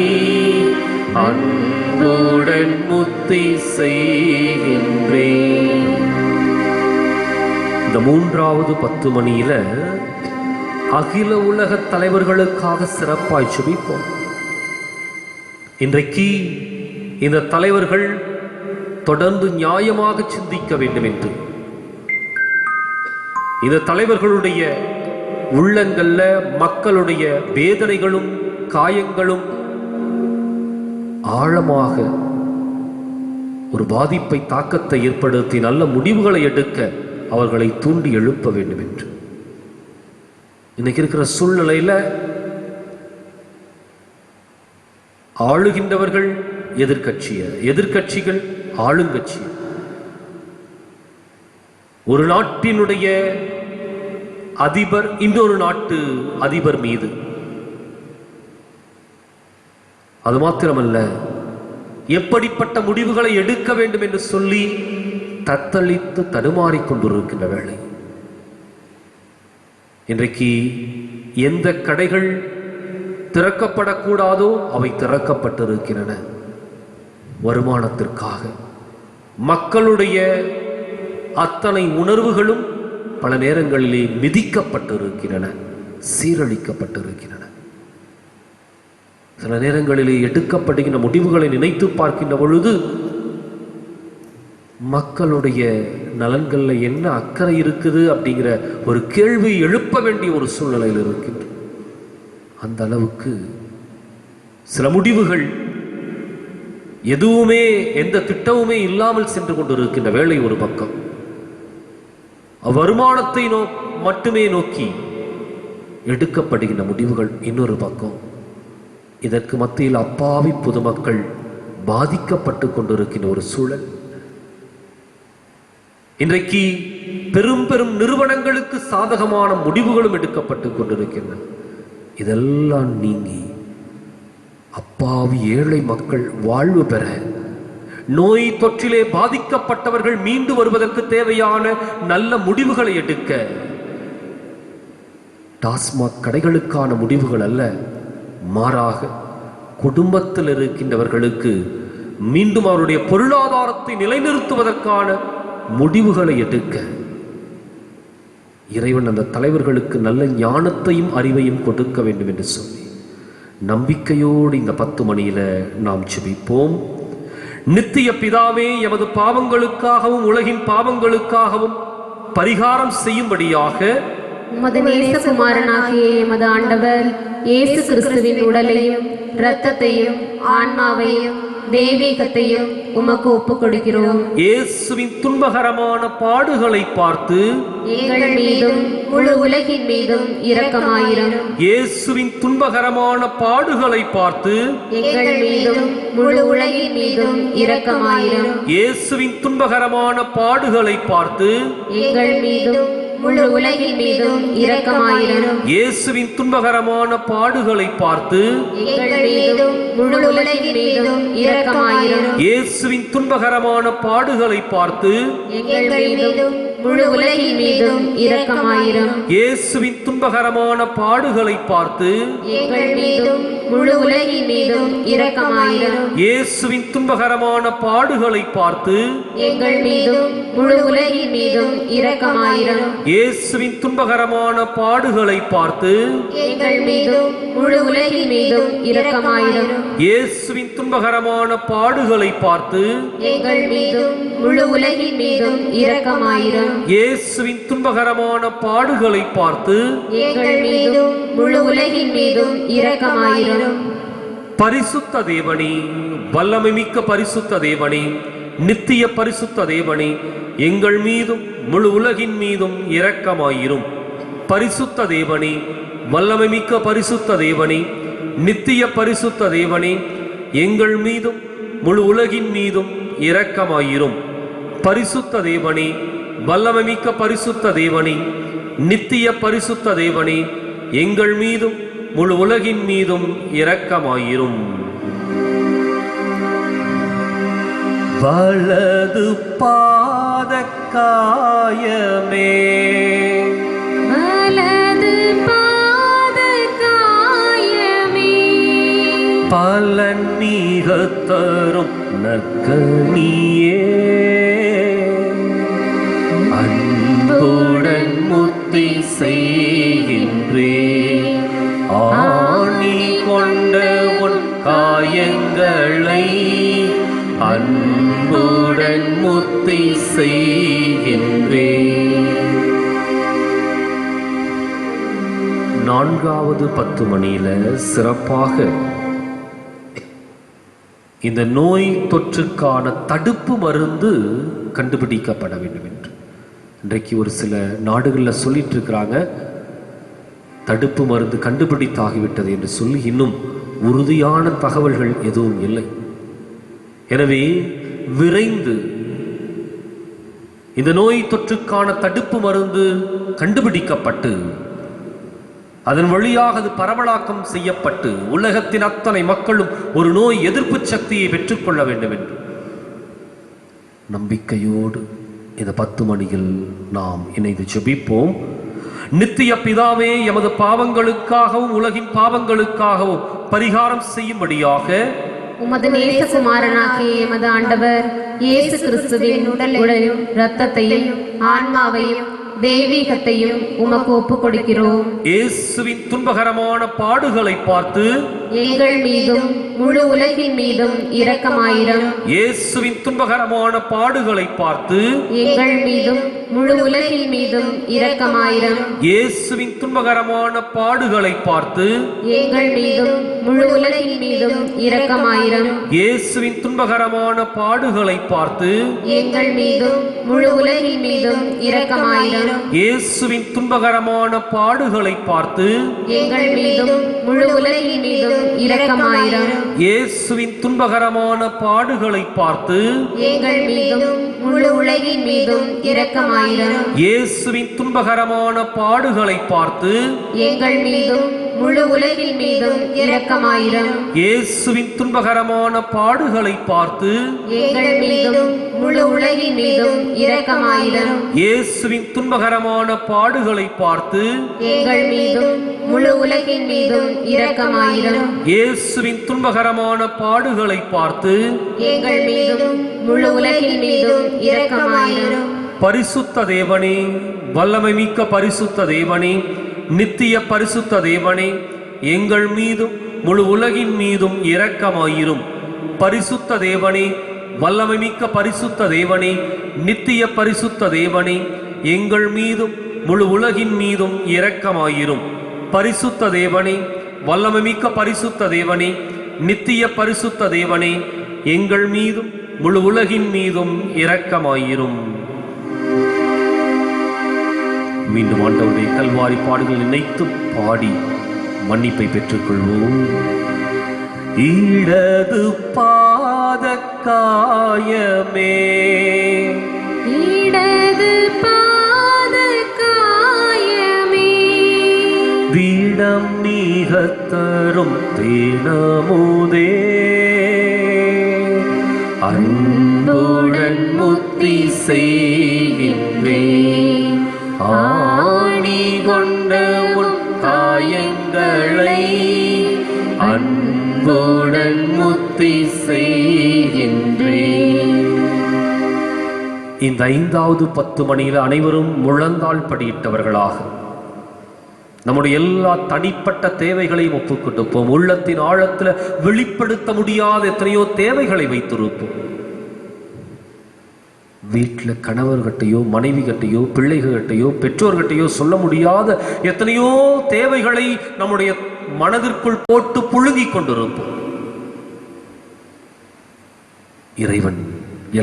அன்புடன் முத்தி செய்கின்றே. இந்த 3வது 10 மணியில அகில உலக தலைவர்களுக்காக சிறப்பாய் ஜெபிப்போம். இன்றைக்கு இந்த தலைவர்கள் தொடர்ந்து நியாயமாக சிந்திக்க வேண்டும் என்று, இந்த தலைவர்களுடைய உள்ளங்கள்ல மக்களுடைய வேதனைகளும் காயங்களும் ஆழமாக ஒரு பாதிப்பை, தாக்கத்தை ஏற்படுத்தி நல்ல முடிவுகளை எடுக்க அவர்களை தூண்டி எழுப்ப வேண்டும் என்று. இன்னைக்கு இருக்கிற சூழ்நிலையில ஆளுகின்றவர்கள் எதிர்க்கட்சிகள் ஆளுங்கட்சி, ஒரு நாட்டினுடைய அதிபர் இன்னொரு நாட்டு அதிபர் மீது, அது மாத்திரமல்ல எப்படிப்பட்ட முடிவுகளை எடுக்க வேண்டும் என்று சொல்லி தத்தளித்து தடுமாறிக்கொண்டிருக்கின்ற வேளை, இன்றைக்கு எந்த கடைகள் திறக்கப்படக்கூடாதோ அவை திறக்கப்பட்டிருக்கின்றன. வருமானத்திற்காக மக்களுடைய அத்தனை உணர்வுகளும் பல நேரங்களிலே மிதிக்கப்பட்டிருக்கின்றன, சீரழிக்கப்பட்டிருக்கின்றன. சில நேரங்களிலே எடுக்கப்படுகின்ற முடிவுகளை நினைத்து பார்க்கின்ற பொழுது மக்களுடைய நலன்கள்ல என்ன அக்கறை இருக்குது அப்படிங்கிற ஒரு கேள்வி எழுப்ப வேண்டிய ஒரு சூழ்நிலையில் இருக்கின்ற அந்த அளவுக்கு சில முடிவுகள் எதுவுமே எந்த திட்டமுமே இல்லாமல் சென்று கொண்டிருக்கின்ற வேலை ஒரு பக்கம், வருமானத்தை மட்டுமே நோக்கி எடுக்கப்படுகின்ற முடிவுகள் இன்னொரு பக்கம். இதற்கு மத்தியில் அப்பாவி பொதுமக்கள் பாதிக்கப்பட்டு கொண்டிருக்கின்ற ஒரு சூழல். இன்றைக்கு பெரும் பெரும் நிறுவனங்களுக்கு சாதகமான முடிவுகளும் எடுக்கப்பட்டு கொண்டிருக்கின்றன. இதெல்லாம் நீங்கி அப்பாவி ஏழை மக்கள் வாழ்வு பெற, நோய் தொற்றிலே பாதிக்கப்பட்டவர்கள் மீண்டு வருவதற்கு தேவையான நல்ல முடிவுகளை எடுக்க டாஸ்மாக் கடைகளுக்கான முடிவுகள் அல்ல, மாறாக குடும்பத்தில் இருக்கின்றவர்களுக்கு மீண்டும் அவருடைய பொருளாதாரத்தை நிலைநிறுத்துவதற்கான முடிவுகளை எடுக்க இறைவன் அந்த தலைவர்களுக்கு நல்ல ஞானத்தையும் அறிவையும் கொடுக்க வேண்டும் என்று சொல்லி நம்பிக்கையோடு இந்த 10 மணியில நாம் ஜெபிப்போம். நித்திய பிதாவே, எமது பாவங்களுக்காகவும் உலகின் பாவங்களுக்காகவும் பரிகாரம் செய்யும்படியாக உமது நேசகுமாரனாகிய எமது ஆண்டவர் இயேசு கிறிஸ்துவின் உடலையும் இரத்தத்தையும் ஆன்மாவையும் தெய்வீகத்தையும் உமக்கு ஒப்புக் கொடுக்கிறோம். இயேசுவின் துன்பகரமான பாடுகளை பார்த்து எங்கள் மீதும் முழு உலகின் மீதும் இரக்கமாயிரும். இயேசுவின் துன்பகரமான பாடுகளை பார்த்து எங்கள் மீதும் முழு உலகின் மீதும் இரக்கமாயிரும். இயேசுவின் துன்பகரமான பாடுகளை பார்த்து எங்கள் மீதும் முழு உலகின் மீதும் இரக்கமாயிரும். இயேசுவின் துன்பகரமான பாடுகளை பார்த்து எங்கள் மீதும் முழு உலகின் மீதும் இரக்கமாயிரும். இயேசுவின் துன்பகரமான பாடுகளை பார்த்து எங்கள் மீதும் முழு உலகின் மீதும் இரக்கமாயிரும். இயேசுவின் துன்பகரமான பாடுகளை பார்த்து எங்கள் மீதும் முழு உலகின் மீதும் இரக்கமாயிரும். இயேசுவின் துன்பகரமான பாடுகளை பார்த்து எங்கள் மீதும் முழு உலகின் மீதும் இரக்கமாயிரும். இயேசுவின் துன்பகரமான பாடுகளை பார்த்து எங்கள் மீதும் முழு உலகின் மீதும் இரக்கமாயிரும். இயேசுவின் துன்பகரமான பாடுகளை பார்த்து எங்கள் மீதும் முழு உலகின் மீதும் இரக்கமாயிரும். இயேசுவின் துன்பகரமான பாடுகளை பார்த்து எங்கள் மீதும் முழு உலகின் மீதும் இரக்கமாயிரும். பரிசுத்த தேவனே, வல்லமை மிக்க பரிசுத்த தேவனே, நித்திய பரிசுத்த தேவனே, எங்கள் மீதும் முழு உலகின் மீதும் இரக்கமாயிரும். பரிசுத்த தேவனே, வல்லமை மிக்க பரிசுத்த தேவனே, நித்திய பரிசுத்த தேவனே, எங்கள் மீதும் முழு உலகின் மீதும் இரக்கமாயிரும். பரிசுத்த தேவனே, வல்லமை மிக்க பரிசுத்த தேவனே, நித்திய பரிசுத்த தேவனே, எங்கள் மீதும் முழு உலகின் மீதும் இரக்கமாயிரும். வலது பாத காயமே, வலது பாத காயமே, பலன் மிக தரும் நற்கனியே, அன்புடன் முத்தி செய்கின்றே, ஆணி கொண்ட உன் காயங்களை அன்புடன் முத்தி செய்கின்றே. 4வது 10 மணியில சிறப்பாக இந்த நோய் தொற்றுக்கான தடுப்பு மருந்து கண்டுபிடிக்கப்பட வேண்டும் என்று இன்றைக்கு ஒரு சில நாடுகளில் சொல்லிட்டு இருக்கிறாங்க. தடுப்பு மருந்து கண்டுபிடித்தாகிவிட்டது என்று சொல்லி இன்னும் உறுதியான தகவல்கள் எதுவும் இல்லை. எனவே விரைந்து இந்த நோய் தொற்றுக்கான தடுப்பு மருந்து கண்டுபிடிக்கப்பட்டு அதன் வழியாக அது பரவலாக்கம் செய்யப்பட்டு உலகத்தின் அத்தனை மக்களும் ஒரு நோய் எதிர்ப்பு சக்தியை பெற்றுக்கொள்ள வேண்டும் என்று நம்பிக்கையோடு இந்த 10 மணியில் நாம் இணைந்து ஜெபிப்போம். நித்திய பிதாவே, எமது பாவங்களுக்காகவும் உலகின் பாவங்களுக்காகவும் பரிகாரம் செய்யும்படியாக உமது நேசகுமாரனாகிய எமது ஆண்டவர் இயேசு கிறிஸ்துவின் உடலையும் இரத்தத்தையும் ஆன்மாவையும் தெய்வீகத்தையும் உமக்கு ஒப்புக் கொடுக்கிறோம். இயேசுவின் துன்பகரமான பாடுகளை பார்த்து எங்கள் மீதும் முழு உலகின் மீதும் இரக்கமாயிரம். இயேசுவின் துன்பகரமான பாடுகளை பார்த்து எங்கள் மீதும் முழு உலகின் மீதும் இரக்கமாயிரம். இயேசுவின் துன்பகரமான பாடுகளை பார்த்து எங்கள் மீதும் முழு உலகின் மீதும் இரக்கமாயிரம். இயேசுவின் துன்பகரமான பாடுகளை பார்த்து எங்கள் மீதும் முழு உலகின் மீதும் இரக்கமாயிரம். இயேசுவின் துன்பகரமான பாடுகளை பார்த்து எங்கள் மீதும் முழு உலகின் மீதும் இரக்கமாயிரம். இயேசுவின் துன்பகரமான பாடுகளை பார்த்து எங்கள் மீதும் முழு உலகின் மீதும் இரக்கமாயிரம். இயேசுவின் துன்பகரமான பாடுகளை பார்த்து எங்கள் மீதும் முழு உலகின் மீதும் இரக்கமாயிரம். இயேசுவின் துன்பகரமான பாடுகளை பார்த்து எங்கள் மீதும் முழு உலகின் மீதும் இரக்கமாயிரம். இயேசுவின் துன்பகரமான பாடுகளை பார்த்து எங்கள் மீதும் முழு உலகின் மீதும் இரக்கமாயிரம். இயேசுவின் துன்பகரமான பாடுகளை பார்த்து எங்கள் மீதும் முழு உலகின் மீதும் இரக்கமாயிரம். பரிசுத்த தேவனே, வல்லமை மிக்க பரிசுத்த தேவனே, நித்திய பரிசுத்த தேவனே, எங்கள் மீதும் முழு உலகின் மீதும் இரக்கமாயிரும். பரிசுத்த தேவனே, வல்லமை மிக்க பரிசுத்த தேவனே, நித்திய பரிசுத்த தேவனே, எங்கள் மீதும் முழு உலகின் மீதும் இரக்கமாயிரும். பரிசுத்த தேவனே, வல்லமை மிக்க பரிசுத்த தேவனே, நித்திய பரிசுத்த தேவனே, எங்கள் மீதும் முழு உலகின் மீதும் இரக்கமாயிரும். மீண்டும் ஆண்டவருடைய கல்வாரி பாடுகள் நினைத்து பாடி மன்னிப்பை பெற்றுக்கொள்வோம். இடது பாத காயமே, இடது பாத காயமே, வீடம் நீகத்தரும் தேனமுதே, அன்புடன் முத்தி செய்கின்றேன். ஆணி கொண்ட உன் காயங்களை அன்புடன் முத்தி செய்கின்றேன். இந்த 5வது 10 மணியில் அனைவரும் முழந்தாள் படியிட்டவர்களாக நம்முடைய எல்லா தனிப்பட்ட தேவைகளையும் ஒப்புக்கொடுப்போம். உள்ளத்தின் ஆழத்தில் வெளிப்படுத்த முடியாத எத்தனையோ தேவைகளை வைத்திருப்போம். வீட்டில் கணவர்கிட்டையோ மனைவிகிட்டையோ பிள்ளைகள்கிட்டையோ பெற்றோர்கிட்டையோ சொல்ல முடியாத எத்தனையோ தேவைகளை நம்முடைய மனதிற்குள் போட்டு புழுங்கிக் கொண்டிருப்போம். இறைவன்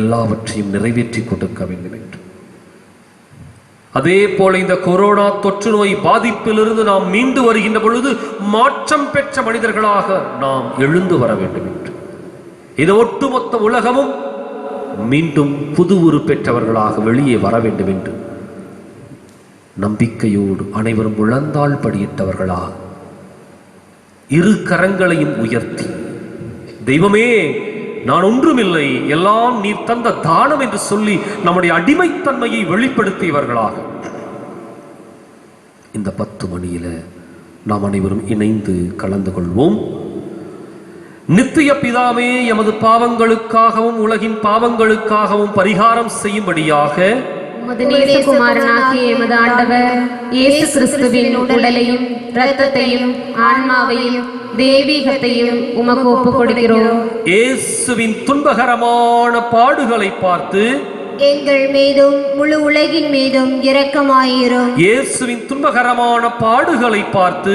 எல்லாவற்றையும் நிறைவேற்றி கொடுக்க வேண்டும் என்று. அதே போல இந்த கொரோனா தொற்று நோய் பாதிப்பிலிருந்து நாம் மீண்டு வருகின்ற பொழுது மாற்றம் பெற்ற மனிதர்களாக நாம் எழுந்து வர வேண்டும் என்று. இது ஒட்டுமொத்த உலகமும் மீண்டும் புது உரு பெற்றவர்களாக வெளியே வர வேண்டும் என்று நம்பிக்கையோடு அனைவரும் முழந்தாள் படியிட்டவர்களாக இரு கரங்களையும் உயர்த்தி, தெய்வமே நான் ஒன்றுமில்லை, எல்லாம் நீர் தந்த தானம் என்று சொல்லி நம்முடைய அடிமைத்தன்மையை வெளிப்படுத்தியவர்களாக இந்த 10 மணியில நாம் அனைவரும் இணைந்து கலந்து கொள்வோம். நித்திய பிதாவே, எமது பாவங்களுக்காகவும் உலகின் பாவங்களுக்காகவும் பரிகாரம் செய்யும்படியாக உமது நேசகுமாரனாகிய எமது ஆண்டவர் இயேசு கிறிஸ்துவின் உடலையும் இரத்தத்தையும் ஆன்மாவையும் தெய்வீகத்தையும் உமக்கு ஒப்புக் கொடுக்கிறோம். இயேசுவின் துன்பகரமான பாடுகளை பார்த்து எங்கள் மீதும் முழு உலகின் மீதும் இரக்கமாயிரும். இயேசுவின் துன்பகரமான பாடுகளை பார்த்து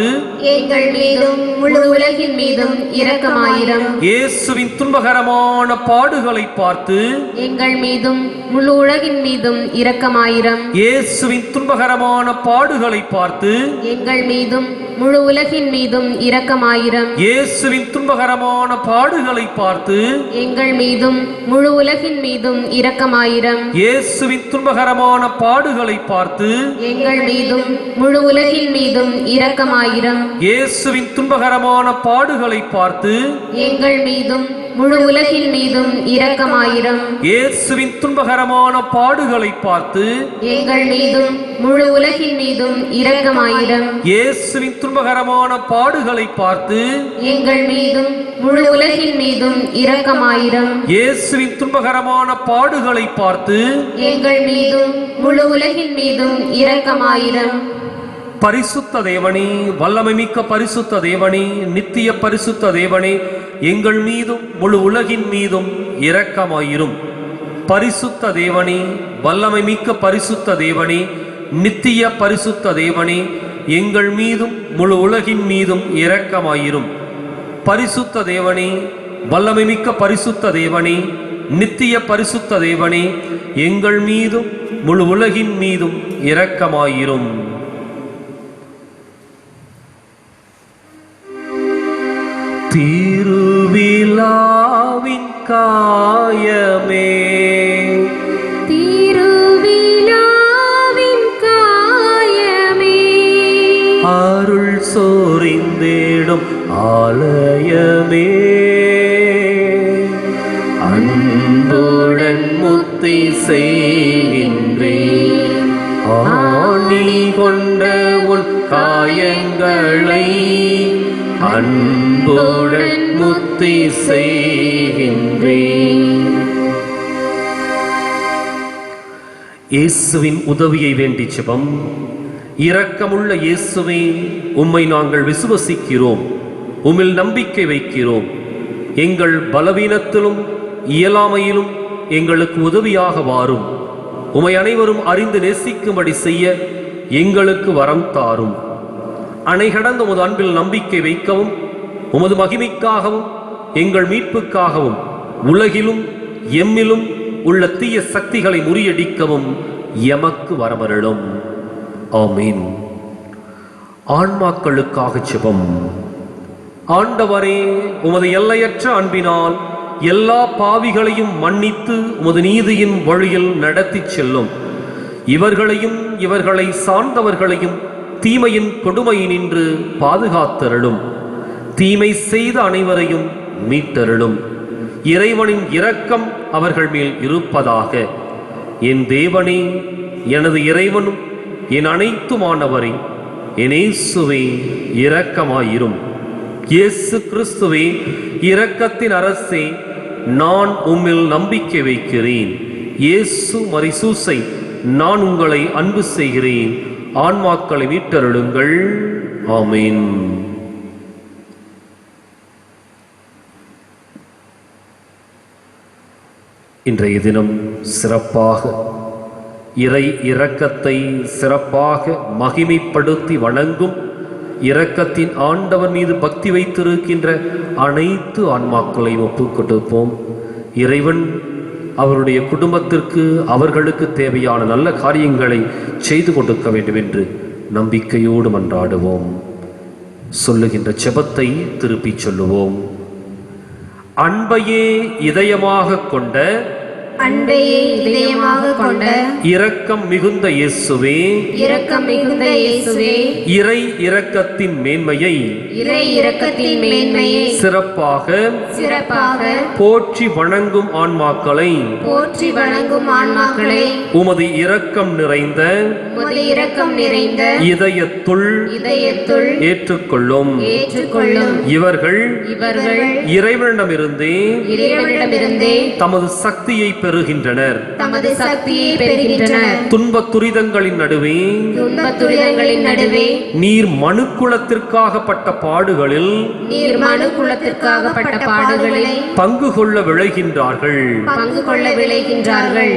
எங்கள் மீதும் முழு உலகின் மீதும் இரக்கமாயிரும். இயேசுவின் துன்பகரமான பாடுகளை பார்த்து எங்கள் மீதும் முழு உலகின் மீதும் இரக்கமாயிரம். இயேசுவின் துன்பகரமான பாடுகளை பார்த்து எங்கள் மீதும் முழு உலகின் மீதும் இரக்கமாயிரம். இயேசுவின் துன்பகரமான பாடுகளை பார்த்து எங்கள் மீதும் முழு உலகின் மீதும் இரக்கமாயிரம். இயேசுவின் துன்பகரமான பாடுகளை பார்த்து எங்கள் மீதும் முழு உலகின் மீதும் இரக்கமாயிரம். இயேசுவின் துன்பகரமான பாடுகளை பார்த்து எங்கள் மீதும் முழு உலகின் மீதும் இரக்கமாயிரும். இயேசுவின் துன்பகரமான பாடுகளை பார்த்து எங்கள் மீதும் முழு உலகின் மீதும் இரக்கமாயிரும். இயேசுவின் துன்பகரமான பாடுகளை பார்த்து எங்கள் மீதும் முழு உலகின் மீதும் இரக்கமாயிரும். இயேசுவின் துன்பகரமான பாடுகளை பார்த்து எங்கள் மீதும் முழு உலகின் மீதும் இரக்கமாயிரும். பரிசுத்த தேவனே, வல்லமை மிக்க பரிசுத்த தேவனே, நித்திய பரிசுத்த தேவனே, எங்கள் மீதும் முழு உலகின் மீதும் இரக்கமாயிரும். பரிசுத்த தேவனே, வல்லமை மிக்க பரிசுத்த தேவனே, நித்திய பரிசுத்த தேவனே, எங்கள் மீதும் முழு உலகின் மீதும் இரக்கமாயிரும். பரிசுத்த தேவனே, வல்லமை மிக்க பரிசுத்த தேவனே, நித்திய பரிசுத்த தேவனே, எங்கள் மீதும் முழு உலகின் மீதும் இரக்கமாயிரும். திருவிழாவின் காயமே, திருவிழாவின் காயமே, அருள் சொரிந்திடும் ஆலயமே, அன்புடன் முத்தி செய்கின்றேன். ஆணி கொண்ட உன் காயங்களை அன்புடன் முத்தி செய்கின்றேன். இயேசுவின் உதவியை வேண்டி ஜெபம். இரக்கமுள்ள இயேசுவே, உம்மை நாங்கள் விசுவசிக்கிறோம், உம்மில் நம்பிக்கை வைக்கிறோம். எங்கள் பலவீனத்திலும் இயலாமையிலும் எங்களுக்கு உதவியாக வாரும். உம்மை அனைவரும் அறிந்து நேசிக்கும்படி செய்ய எங்களுக்கு வரம் தாரும். அணை கடந்த உமது அன்பில் நம்பிக்கை வைக்கவும், உமது மகிமைக்காகவும் எங்கள் மீட்புக்காகவும் உலகிலும் எம்மிலும் உள்ள தீய சக்திகளை முறியடிக்கவும் எமக்கு வரமருளும். ஆமீன். ஆன்மாக்களுக்காக ஜெபம். ஆண்டவரே, உமது எல்லையற்ற அன்பினால் எல்லா பாவிகளையும் மன்னித்து உமது நீதியின் வழியில் நடத்தி செல்லும். இவர்களையும் இவர்களை சார்ந்தவர்களையும் தீமையின் கொடுமையினின்று பாதுகாத்தருளும். தீமை செய்த அனைவரையும் மீட்டருளும். இறைவனின் இரக்கம் அவர்கள் மேல் இருப்பதாக. என் தேவனே, எனது இறைவனும் என் அனைத்துமானவரே, என் இயேசுவே இரக்கமாயிரும். இயேசு கிறிஸ்துவே, இரக்கத்தின் அரசே, நான் உம்மில் நம்பிக்கை வைக்கிறேன். இயேசு மரிசூசை, நான் உங்களை அன்பு செய்கிறேன். ஆன்மாக்களை மீட்டருளுங்கள். ஆமீன். இன்றைய தினம் சிறப்பாக இறை இரக்கத்தை சிறப்பாக மகிமைப்படுத்தி வணங்கும், இரக்கத்தின் ஆண்டவர் மீது பக்தி வைத்திருக்கின்ற அனைத்து ஆன்மாக்களையும் ஒப்புக் கொடுப்போம். இறைவன் அவருடைய குடும்பத்திற்கு அவர்களுக்கு தேவையான நல்ல காரியங்களை செய்து கொடுக்க வேண்டும் என்று நம்பிக்கையோடு மன்றாடுவோம். சொல்லுகின்ற ஜெபத்தை திருப்பி சொல்லுவோம். அன்பையே இதயமாக கொண்ட, அன்பையே இதயமாக கொண்ட இரக்கம் மிகுந்த இயேசுவே, இரக்கம் மிகுந்த இயேசுவே, இறை இரக்கத்தின் மேன்மையை, இறை இரக்கத்தின் மேன்மையை சிறப்பாக சிறப்பாக போற்றி வணங்கும் ஆன்மாக்களை, போற்றி வணங்கும் ஆன்மாக்களை உமது இரக்கம் நிறைந்த, உமது இரக்கம் நிறைந்த இதயத்துள் இதயத்துள் ஏற்றுக்கொள்ளும். ஏற்றுக்கொள்ளும். இவர்கள் இவர்கள் இறைவனிடமிருந்தே இறைவனிடமிருந்தே தமது சக்தியை பெறுகின்றனர். தமது சக்தியை பெறுகின்றனர். துன்பத் துரிதங்களின் நடுவே, துன்பத் துரிதங்களின் நடுவே, நீர் மனுக்குலத்திற்காகப்பட்ட பாடுகளில், நீர் மனு குலத்திற்காகப்பட்ட பாடுகளில் பங்கு கொள்ள விளைகின்றார்கள். பங்கு கொள்ள விளைகின்றார்கள்.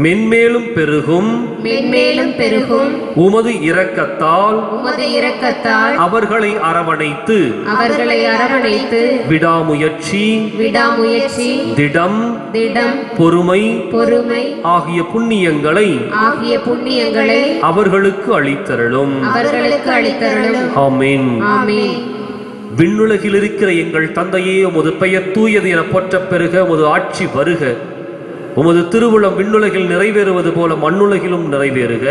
மென்மேலும் பெருகும் மென்மேலும் பெருகும் உமது இரக்கத்தால் உமது இரக்கத்தால் அவர்களை அரவணைத்து, அவர்களை அரவணைத்து விடாமுயற்சி, விடாமுயற்சி, திடம், திடம், பொறுமை பொறுமை ஆகிய புண்ணியங்களை ஆகிய புண்ணியங்களை அவர்களுக்கு அளித்தருளும். அவர்களுக்கு அளித்தருளும். ஆமென். ஆமென். விண்ணுலகில் இருக்கிற எங்கள் தந்தையே, உமது பெயர் தூயது என போற்றப் பெறுக. உமது ஆட்சி வருக. உமது திருவுளம் விண்ணுலகில் நிறைவேறுவது போல மண்ணுலகிலும் நிறைவேறுக.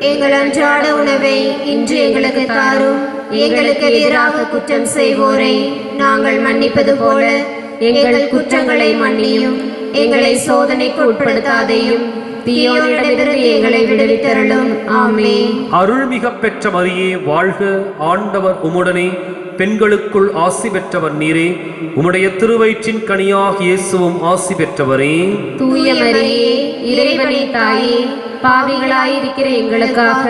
எங்கள் அன்றாட உணவை இன்று எங்களுக்கு தாரும். எங்களுக்கு எதிராக குற்றம் செய்வோரை நாங்கள் மன்னிப்பது போல எங்கள் குற்றங்களை மன்னியும். எங்களை சோதனைக்கு உட்படுத்தாதேயும். தீயோனிடமிருந்து எங்களை விடுவித்தருளும். ஆமென். அருள்மிக பெற்ற மரியே வாழ்க, ஆண்டவர் உம்முடனே, பெண்களுக்குள் ஆசி பெற்றவர் நீரே, உம்முடைய திருவயிற்றின் கனியாக இயேசுவும் ஆசி பெற்றவரே. தூய மரியே, இறைவனின் தாயே, பாவிகளாயிருக்கிற எங்களுக்காக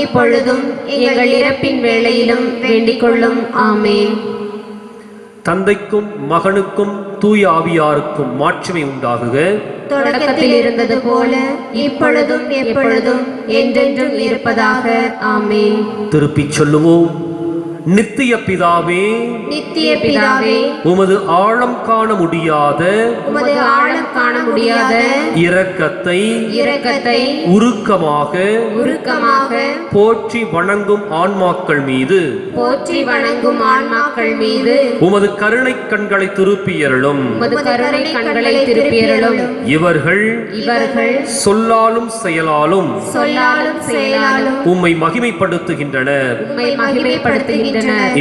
இப்பொழுதும் எங்கள் இறப்பின் வேளையிலும் வேண்டிக் கொள்ளும். ஆமென். தந்தைக்கும் மகனுக்கும் தூய ஆவியாருக்கும் மாட்சிமை உண்டாகுக. தொடக்கத்தில் இருந்தது போல இப்பொழுதும் எப்பொழுதும் என்றென்றும் இருப்பதாக. ஆமென். திருப்பிச் சொல்லுவோம். நித்திய பிதாவே, நித்திய பிதாவே, உமது ஆழம் காண முடியாத உமது ஆழம் காண முடியாத இரக்கத்தை உருக்கமாக போற்றி வணங்கும் ஆன்மாக்கள் மீது உமது கருணை கண்களை திருப்பியருளும். இவர்கள் சொல்லாலும் செயலாலும் உம்மை மகிமைப்படுத்துகின்றனர்.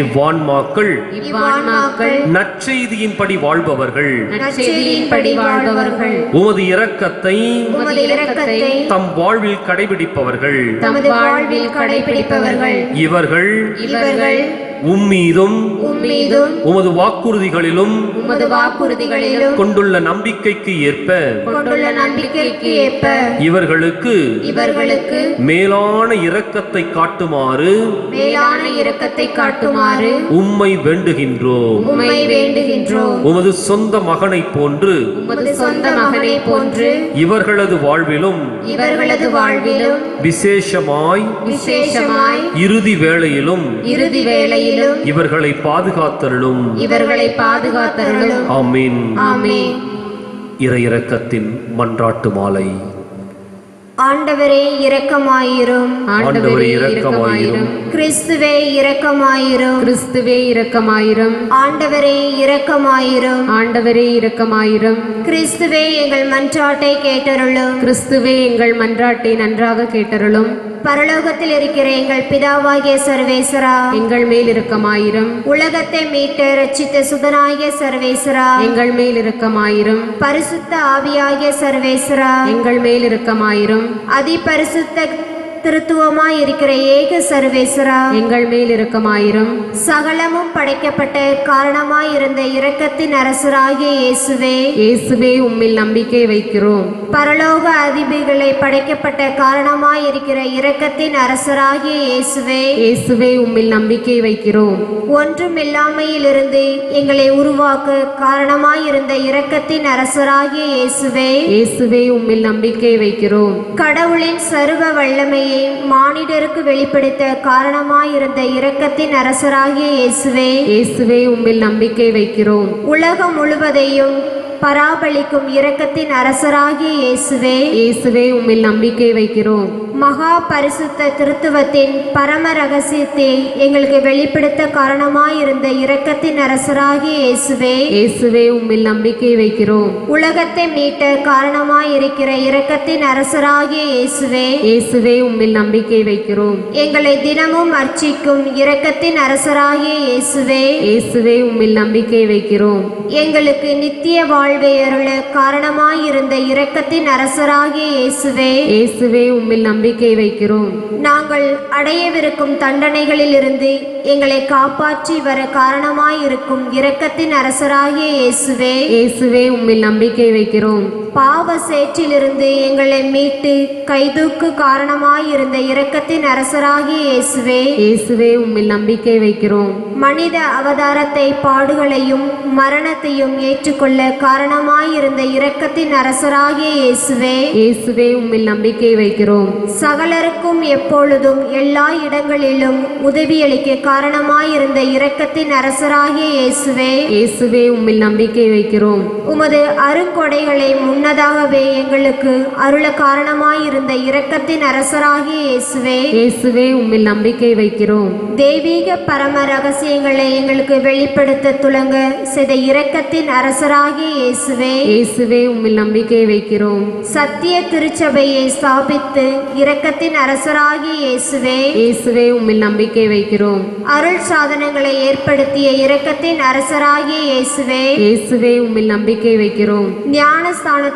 இவ்வான்மாக்கள் நற்செய்தியின்படி வாழ்பவர்கள். உமது இரக்கத்தை தம் வாழ்வில் கடைபிடிப்பவர்கள். இவர்கள் உம்மீதும் உமது வாக்குறுதிகளிலும் கொண்டுள்ள நம்பிக்கைக்கு ஏற்ப இவர்களுக்கு மேலான இரக்கத்தை காட்டுமாறு உம்மை வேண்டுகின்றோம். உமது சொந்த மகனை போன்று இவர்களது வாழ்விலும் விசேஷமாய் இறுதி வேளையிலும் இவர்களை பாதுகாத்தருளும். ஆமீன். இறை இரக்கத்தின் மன்றாட்டு மாலை. ஆண்டவரே இரக்கமாயிரும். ஆண்டவரே இரக்கமாயிரும். கிறிஸ்துவே இரக்கமாயிரும். கிறிஸ்துவே இரக்கமாயிரும். ஆண்டவரே இரக்கமாயிரும். ஆண்டவரே இரக்கமாயிரும். கிறிஸ்துவே எங்கள் மன்றாட்டை கேட்டருளும். கிறிஸ்துவே எங்கள் மன்றாட்டை நன்றாக கேட்டருளும். பரலோகத்தில் இருக்கிற எங்கள் பிதாவாகிய சர்வேஸ்வரா, எங்கள் மேல் இரக்கமாயிரும். உலகத்தை மீட்டு ரட்சித்த சுதனாகிய சர்வேஸ்வரா, எங்கள் மேல் இரக்கமாயிரும். பரிசுத்த ஆவியாகிய சர்வேஸ்வரா, எங்கள் மேல் இரக்கமாயிரும். அதிபரிசுத்த திருத்துவமாய் இருக்கிற ஏக சர்வேஸ்வரா, எங்கள் மேல் இரக்கமாயிரும். சகலமும் படைக்கப்பட்ட காரணமாய் இருந்த இரக்கத்தின் அரசராகிய இயேசுவே, இயேசுவே உம்மில் நம்பிக்கை வைக்கிறோம். பரலோக அதிபதிகளை படைக்கப்பட்ட காரணமாய் இருக்கிற இரக்கத்தின் அரசராகிய இயேசுவே, இயேசுவே உம்மில் நம்பிக்கை வைக்கிறோம். ஒன்றும் இல்லாமையிலிருந்து எங்களை உருவாக்க காரணமாய் இருந்த இரக்கத்தின் அரசராகிய இயேசுவே, இயேசுவே உம்மில் நம்பிக்கை வைக்கிறோம். கடவுளின் சர்வ வல்லமையை மானிடருக்கு வெளிப்படுத்த காரணமாயிருந்த இரக்கத்தின் அரசராகிய இயேசுவே, இயேசுவே உம்மில் நம்பிக்கை வைக்கிறோம். உலகம் முழுவதையும் பராபலிக்கும் இரக்கத்தின் அரசராகிய இயேசுவே, இயேசுவே உம்மில் நம்பிக்கை வைக்கிறோம். மகா பரிசுத்த திருத்துவத்தின் பரம ரகசியத்தை எங்களுக்கு வெளிப்படுத்த காரணமாயிருந்த இரக்கத்தின் அரசராகிய இயேசுவே, இயேசுவே உம்மில் நம்பிக்கை வைக்கிறோம். உலகத்தை மீட்ட காரணமாயிருக்கிற இரக்கத்தின் அரசராகிய இயேசுவே, இயேசுவே உம்மில் நம்பிக்கை வைக்கிறோம். எங்களை தினமும் அர்ச்சிக்கும் இரக்கத்தின் அரசராகிய இயேசுவே, இயேசுவே உம்மில் நம்பிக்கை வைக்கிறோம். எங்களுக்கு நித்திய வாழ்வை அருள காரணமாயிருந்த இரக்கத்தின் அரசராகிய இயேசுவே, இயேசுவே உம்மில் நம்பிக்கை வைக்கிறோம். நாங்கள் அடையவிருக்கும் தண்டனைகளில் இருந்து எங்களை காப்பாற்றி வர காரணமாயிருக்கும் இரக்கத்தின் அரசராகிய இயேசுவே, இயேசுவே உம்மில் நம்பிக்கை வைக்கிறோம். பாவ சேற்றிலிருந்து எங்களை மீட்டு கைதூக்கு காரணமாயிருந்த இரக்கத்தின் அரசராகிய இயேசுவே, இயேசுவே உம்மில் நம்பிக்கை வைக்கிறோம். மனித அவதாரத்தை பாடுகளையும் மரணத்தையும் ஏற்றுக்கொள்ள காரணமாயிருந்த இரக்கத்தின் அரசராகிய இயேசுவே, இயேசுவே உம்மில் நம்பிக்கை வைக்கிறோம். சகலருக்கும் எப்பொழுதும் எல்லா இடங்களிலும் உதவியளிக்க காரணமாயிருந்த இரக்கத்தின் அரசராகிய இயேசுவே, இயேசுவே உம்மில் நம்பிக்கை வைக்கிறோம். உமது அருங்கொடைகளை முன்னிட்டு முன்னதாகவே எங்களுக்கு அருள காரணமாயிருந்த இரக்கத்தின் அரசராகிய இயேசுவே, இயேசுவே உம்மில் நம்பிக்கை வைக்கிறோம். தெய்வீக பரம ரகசியங்களை எங்களுக்கு வெளிப்படுத்த துலங்க செய்த இரக்கத்தின் அரசராகிய இயேசுவே, இயேசுவே உம்மில் நம்பிக்கை வைக்கிறோம். சத்திய திருச்சபையை ஸ்தாபித்து இரக்கத்தின் அரசராகிய இயேசுவே, இயேசுவே உம்மில் நம்பிக்கை வைக்கிறோம். அருள் சாதனங்களை ஏற்படுத்திய இரக்கத்தின் அரசராகிய இயேசுவே, இயேசுவே உம்மில் நம்பிக்கை வைக்கிறோம். ஞானஸ்தானத்திலும்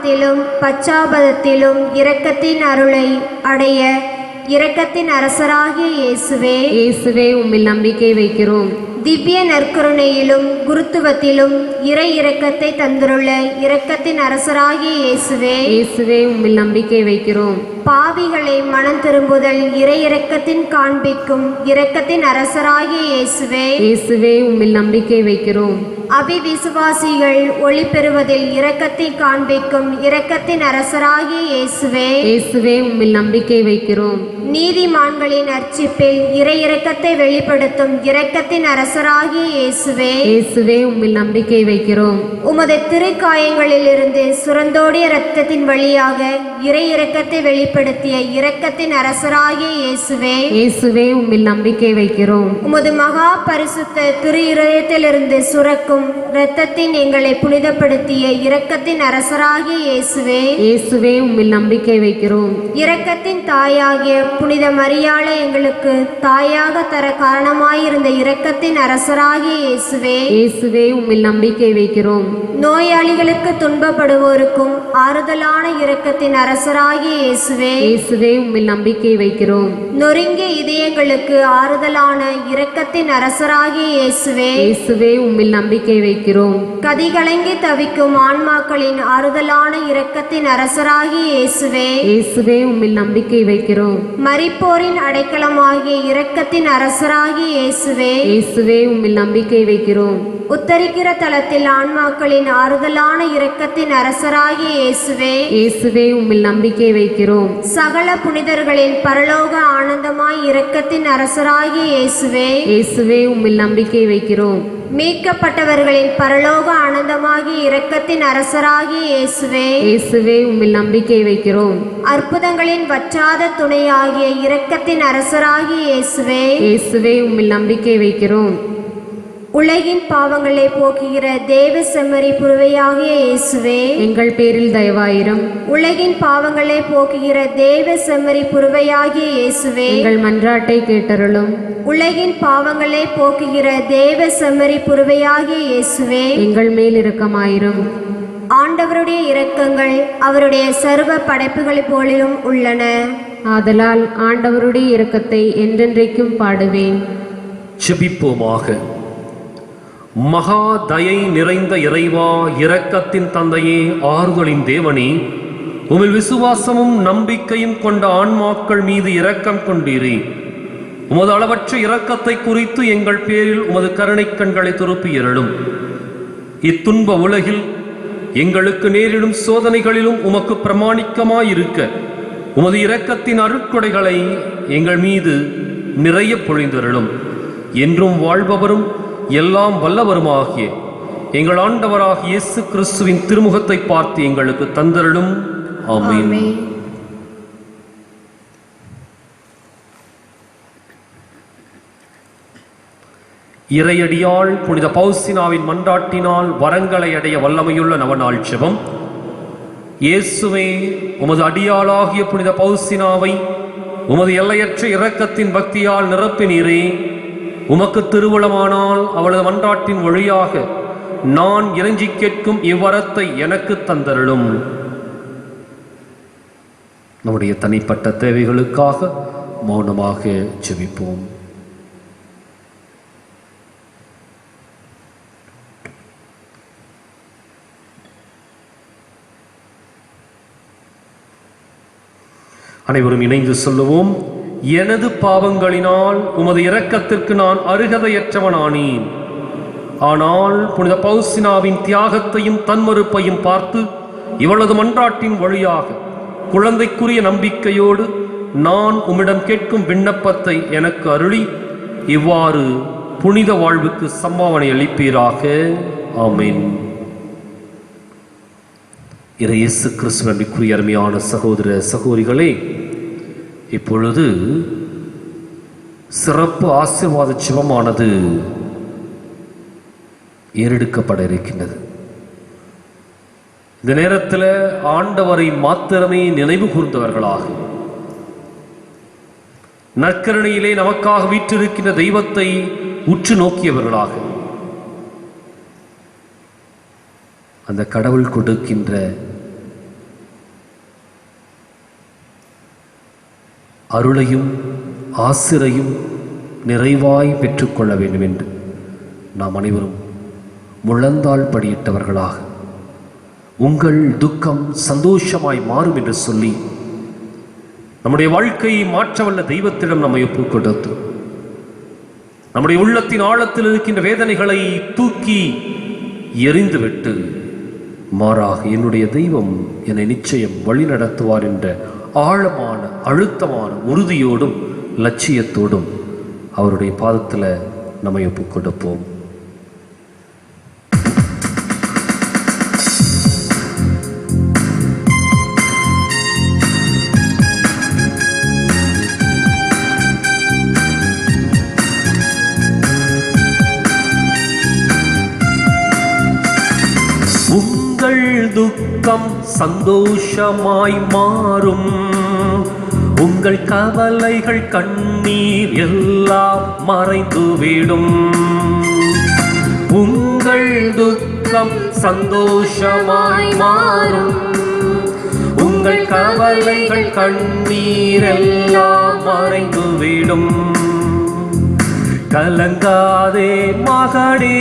பச்சாபதத்திலும் இரக்கத்தின் அருளை அடைய இரக்கத்தின் அரசராகிய இயேசுவே, இயேசுவே உம்மில் நம்பிக்கை வைக்கிறோம். திவ்ய நற்கருணையிலும் குருத்துவத்திலும் இறை இரக்கத்தை தந்துள்ள இரக்கத்தின் அரசராகிய இயேசுவே, இயேசுவே உம்மில் நம்பிக்கை வைக்கிறோம். பாவிகளை மனம் திரும்புதல் இறை இரக்கத்தின் காண்பிக்கும் இரக்கத்தின் அரசராகிய இயேசுவே, இயேசுவே உம்மில் நம்பிக்கை வைக்கிறோம். அபிவிசுவாசிகள் ஒளி பெறுவதில் இரக்கத்தை காண்பிக்கும் இரக்கத்தின் அரசராகிய இயேசுவே, இயேசுவே உம்மில் நம்பிக்கை வைக்கிறோம். நீதிமான்களின் அர்ச்சிப்பில் இறை இரக்கத்தை வெளிப்படுத்தும் இரக்கத்தின் அரசராகிய இயேசுவே, இயேசுவே உம்மில் நம்பிக்கை வைக்கிறோம். உமது திருக்காயங்களிலிருந்து சுரந்தோடிய இரத்தத்தின் வழியாக இறை இரக்கத்தை வெளிப்படுத்திய இரக்கத்தின் அரசராகிய இயேசுவே, இயேசுவே உம்மில் நம்பிக்கை வைக்கிறோம். உமது மகா பரிசுத்த திரு இதயத்திலிருந்து சுரக்கும் இரத்தத்தின் எங்களை புனிதப்படுத்திய இரக்கத்தின் அரசராகிய இயேசுவே, இயேசுவே உம்மில் நம்பிக்கை வைக்கிறோம். இரக்கத்தின் தாயாகிய புனித மரியாளை எங்களுக்கு தாயாக தர காரணமாயிருந்த இரக்கத்தின் அரசராகிய இயேசுவே, இயேசுவே உம்மில் நம்பிக்கை வைக்கிறோம். நோயாளிகளுக்கு துன்பப்படுவோருக்கும் ஆறுதலான இரக்கத்தின் அரசராகிய இயேசுவே, இயேசுவே உம்மில் நம்பிக்கை வைக்கிறோம். நொறுங்கிய இதயங்களுக்கு ஆறுதலான இரக்கத்தின் அரசராகிய இயேசுவே, இயேசுவே உம்மில் நம்பிக்கை வைக்கிறோம். கதிகலங்கி தவிக்கும் ஆன்மாக்களின் ஆறுதலான இரக்கத்தின் அரசராகிய இயேசுவே, இயேசுவே உம்மில் நம்பிக்கை வைக்கிறோம். மரிப்போரின் அடைக்கலமாகிய இரக்கத்தின் அரசராகிய இயேசுவே, இயேசுவே உம்மில் நம்பிக்கை வைக்கிறோம். உத்தரிக்கிற தலத்தில் ஆன்மாக்களின் ஆறுதலான இரக்கத்தின் அரசராகிய இயேசுவே, இயேசுவே உம்மில் நம்பிக்கை வைக்கிறோம். சகல புனிதர்களின் பரலோக ஆனந்தமாய் இரக்கத்தின் அரசராகிய இயேசுவே, இயேசுவே உம்மில் நம்பிக்கை வைக்கிறோம். மீட்கப்பட்டவர்களின் பரலோக ஆனந்தமாகிய இரக்கத்தின் அரசராகிய இயேசுவே, இயேசுவே உம்மில் நம்பிக்கை வைக்கிறோம். அற்புதங்களின் வற்றாத துணையாகிய இரக்கத்தின் அரசராகிய இயேசுவே, இயேசுவே உம்மில் நம்பிக்கை வைக்கிறோம். உலகின் பாவங்களை போக்குகிற தேவ செம்மறி புருவையாகிய இயேசுவே, எங்கள் பேரில் தயவாயிரம். உலகின் பாவங்களை போக்குகிற தேவ செம்மறி புருவையாகிய இயேசுவே, எங்கள் மன்றாட்டை கேட்டருளும். உலகின் பாவங்களை போக்குகிற தேவ செம்மறி புருவையாகிய இயேசுவே, எங்கள் மேல் இரக்கமாயிரும். ஆண்டவருடைய இரக்கங்கள் அவருடைய சர்வ படைப்புகளைப் போலிலும் உள்ளன. ஆதலால் ஆண்டவருடைய இரக்கத்தை என்றென்றைக்கும் பாடுவேன். ஜெபிப்போமாக. மகா தயை நிறைந்த இறைவா, இரக்கத்தின் தந்தையே, ஆறுதலின் தேவனே, உமிழ் விசுவாசமும் நம்பிக்கையும் கொண்ட ஆன்மாக்கள் மீது இரக்கம் கொண்டீரே. உமது அளவற்ற இரக்கத்தை குறித்து எங்கள் பேரில் உமது கருணை கண்களை திருப்பியருளும். இத்துன்ப உலகில் எங்களுக்கு நேரிடும் சோதனைகளிலும் உமக்கு பிரமாணிக்கமாயிருக்க உமது இரக்கத்தின் அருட்கொடைகளை எங்கள் மீது நிறைய பொழிந்தருளும். என்றும் வாழ்பவரும் எல்லாம் வல்லவருமாகிய எங்கள் ஆண்டவராகிய இயேசு கிறிஸ்துவின் திருமுகத்தை பார்த்து எங்களுக்கு தந்தருளும். ஆமென். இறையடியாள் புனித பவுசினாவின் மன்றாட்டினால் வரங்களை அடைய வல்லமையுள்ள நவநாள் ஜெபம். இயேசுவே, உமது அடியாளாகிய புனித பவுசினாவை உமது எல்லையற்ற இரக்கத்தின் பக்தியால் நிரப்பினீரே. உமக்கு திருவுளமானால் அவளது மன்றாட்டின் வழியாக நான் இறைஞ்சி கேட்கும் இவ்வரத்தை எனக்கு தந்தருளும். நம்முடைய தனிப்பட்ட தேவைகளுக்காக மௌனமாக ஜெபிப்போம். அனைவரும் இணைந்து சொல்லுவோம். எனது பாவங்களினால் உமது இரக்கத்திற்கு நான் அருகதையற்றவனானேன். ஆனால் புனித பவுசினாவின் தியாகத்தையும் தன்மறுப்பையும் பார்த்து இவளது மன்றாட்டின் வழியாக குழந்தைக்குரிய நம்பிக்கையோடு நான் உம்மிடம் கேட்கும் விண்ணப்பத்தை எனக்கு அருளி இவ்வாறு புனித வாழ்வுக்கு சம்பாவனை அளிப்பீராக. ஆமென். இயேசு கிறிஸ்துவிற்குரிய அருமையான சகோதர சகோதரிகளே, இப்பொழுது சிறப்பு ஆசீர்வாத ஜெபமானது ஏறெடுக்கப்பட இருக்கின்றது. இந்த நேரத்தில் ஆண்டவரை மாத்திரமே நினைவு கூர்ந்தவர்களாக, நற்கருணையிலே நமக்காக வீற்றிருக்கின்ற தெய்வத்தை உற்று நோக்கியவர்களாக, அந்த கடவுள் கொடுக்கின்ற அருளையும் ஆசிரையும் நிறைவாய் பெற்றுக்கொள்ள வேண்டும் என்று நாம் அனைவரும் முழந்தாள் படியிட்டவர்களாக, உங்கள் துக்கம் சந்தோஷமாய் மாறும் என்று சொல்லி நம்முடைய வாழ்க்கையை மாற்றவல்ல தெய்வத்திடம் நம்மை ஒப்புக் கொடுத்து, நம்முடைய உள்ளத்தின் ஆழத்தில் இருக்கின்ற வேதனைகளை தூக்கி எறிந்துவிட்டு, மாறாக என்னுடைய தெய்வம் என்னை நிச்சயம் வழி நடத்துவார் என்ற ஆழமான அழுத்தமான உறுதியோடும் லட்சியத்தோடும் அவருடைய பாதத்தில் நம்மை ஒப்புக் கொடுப்போம். உங்கள் துக்கம் சந்தோஷமாய் மாறும், உங்கள் கவலைகள் கண்ணீர் எல்லாம் மறைந்துவிடும். உங்கள் துக்கம் சந்தோஷமாய் மாறும், உங்கள் கவலைகள் கண்ணீர் எல்லாம் மறைந்துவிடும். கலங்காதே மகனே,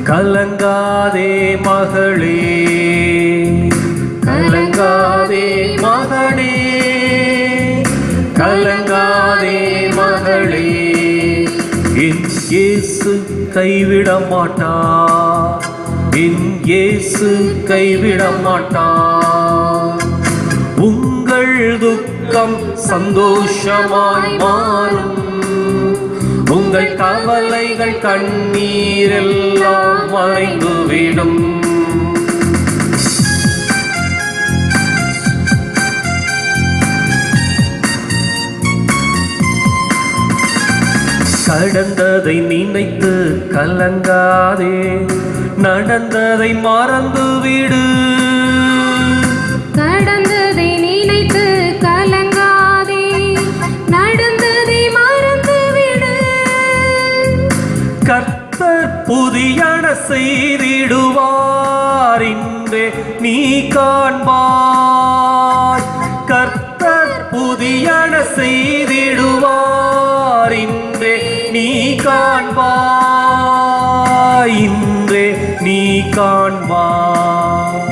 கலங்காதே மகளே, கலங்காதே மகனே, கலங்காதே மகளே. என் இயேசு கைவிட மாட்டார், என் இயேசு கைவிட மாட்டார். உங்கள் துக்கம் சந்தோஷமாய் மாறும், உங்கள் கவலைகள் கண்ணீர் எல்லாம் மறைந்துவிடும். கடந்ததை நினைத்து கலங்காதே, நடந்ததை மறந்துவிடு. கடந்ததை நினைத்து கலங்காதே, நடந்ததை மறந்துவிடு. கர்த்தர் புதியன செய்திடுவார், இன்றே நீ காண்பாய். கர்த்தர் புதியன செய்திடுவார், இன்றே நீ காண்பாய், இன்றே நீ காண்பாய்.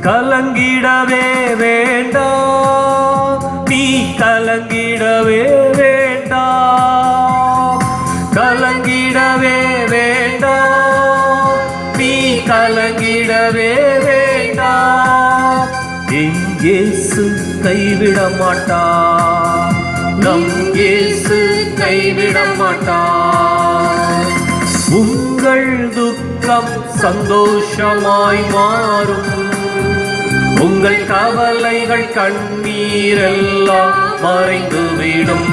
கலங்கிடவே வேண்டாம், நீ கலங்கிடவே வேண்டாம், கலங்கிடவே வேண்டாம், நீ கலங்கிடவே வேண்டாம். என் இயேசு கைவிட மாட்டார், நம் இயேசு கைவிட மாட்டார். உங்கள் துக்கம் சந்தோஷமாய் மாறும், உங்கள் கவலைகள் கண்ணீர் எல்லாம் மறைந்துவிடும்.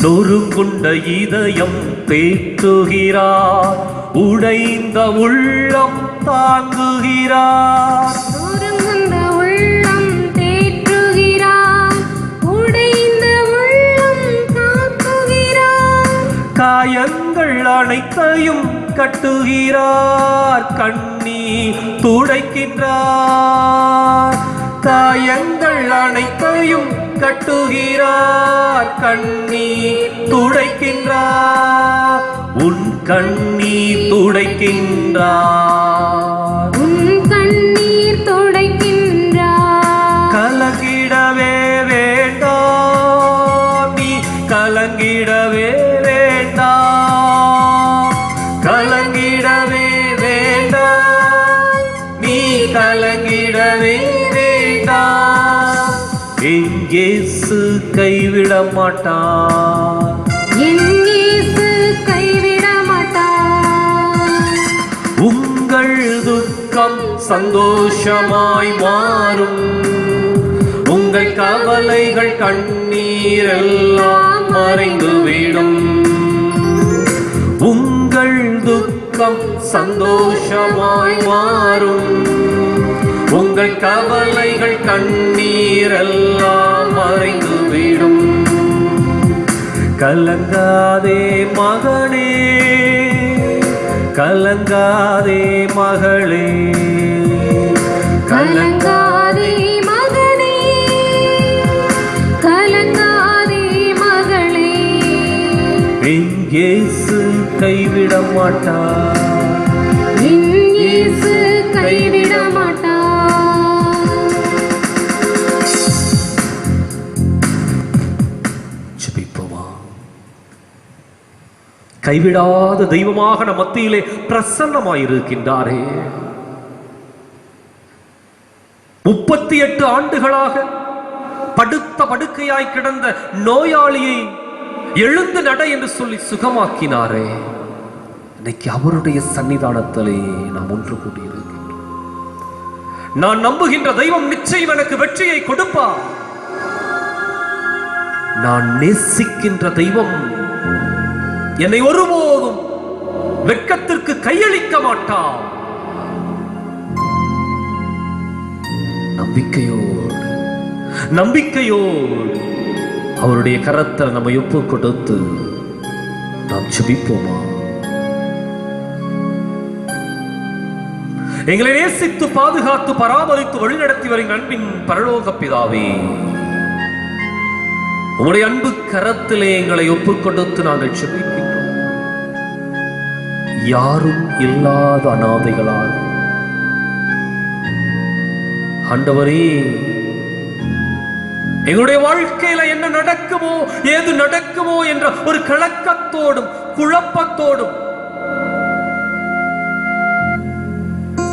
நொறுங்குண்ட இதயம் தேற்றுகிறார், உடைந்த உள்ளம் தாங்குகிறார். நொறுங்குண்ட உள்ளம் தேற்றுகிறார், உடைந்த உள்ளம் தாங்குகிறார். காயங்கள் அனைத்தையும் கட்டுகிறார், கண்ணீர் துடைக்கின்றார். காயங்கள் அனைத்தையும் கட்டுகிறார், கண்ணீர் துடைக்கின்றார். உன் கண்ணீர் துடைக்கின்றார், உன் கண்ணீர் துடைக்கின்றார். கலங்கிடவே வேண்டாம், நீ கலங்கிடவே வேண்டாம், கலங்கிடவே வேண்டாம், நீ கலங்கிடவே வேண்டாம். என் இயேசு கைவிட மாட்டார். என் இயேசு கைவிட மாட்டார். உங்கள் துக்கம் சந்தோஷமாய் மாறும். உங்கள் கவலைகள் கண்ணீர் எல்லாம் மறைந்துவிடும். உங்கள் துக்கம் சந்தோஷமாய் மாறும். உங்கள் கவலைகள் கண்ணீர் எல்லாம் மறைந்துவிடும். கலங்காதே மகனே, கலங்காதே மகளே, கலங்காதே மகனே, கலங்காதே மகளே. என் இயேசு கைவிட மாட்டார். என் இயேசு கைவிட மாட்டார். ஜெபிப்போமா. கைவிடாத தெய்வமாக நம் மத்தியிலே பிரசன்னமாயிருக்கின்றாரே. 38 ஆண்டுகளாக படுத்த படுக்கையாய் கிடந்த நோயாளியை எழுந்து நட என்று சொல்லி சுகமாக்கினாரே. இன்னைக்கு அவருடைய சன்னிதானத்திலே நாம் ஒன்று கூடியிருக்கின்றோம். நான் நம்புகின்ற தெய்வம் நிச்சயம் எனக்கு வெற்றியை கொடுப்பார். நான் நேசிக்கின்ற தெய்வம் என்னை ஒருபோதும் வெட்கத்திற்கு கையளிக்க மாட்டார். நம்பிக்கையோடு அவருடைய கரத்தில் நம்மை ஒப்பு கொடுத்து நாம் ஜெபிப்போமா. எங்களை நேசித்து பாதுகாத்து பராமரித்து வழிநடத்தி வருகிற அன்பின் பரலோக பிதாவே, உங்களுடைய அன்பு கரத்திலே எங்களை ஒப்புக் கொடுத்து நாங்கள் ஜெபிக்கின்றோம். யாரும் இல்லாத அனாதைகளால் ஆண்டவரே, எங்களுடைய வாழ்க்கையில என்ன நடக்குமோ ஏது நடக்குமோ என்ற ஒரு கலக்கத்தோடும் குழப்பத்தோடும்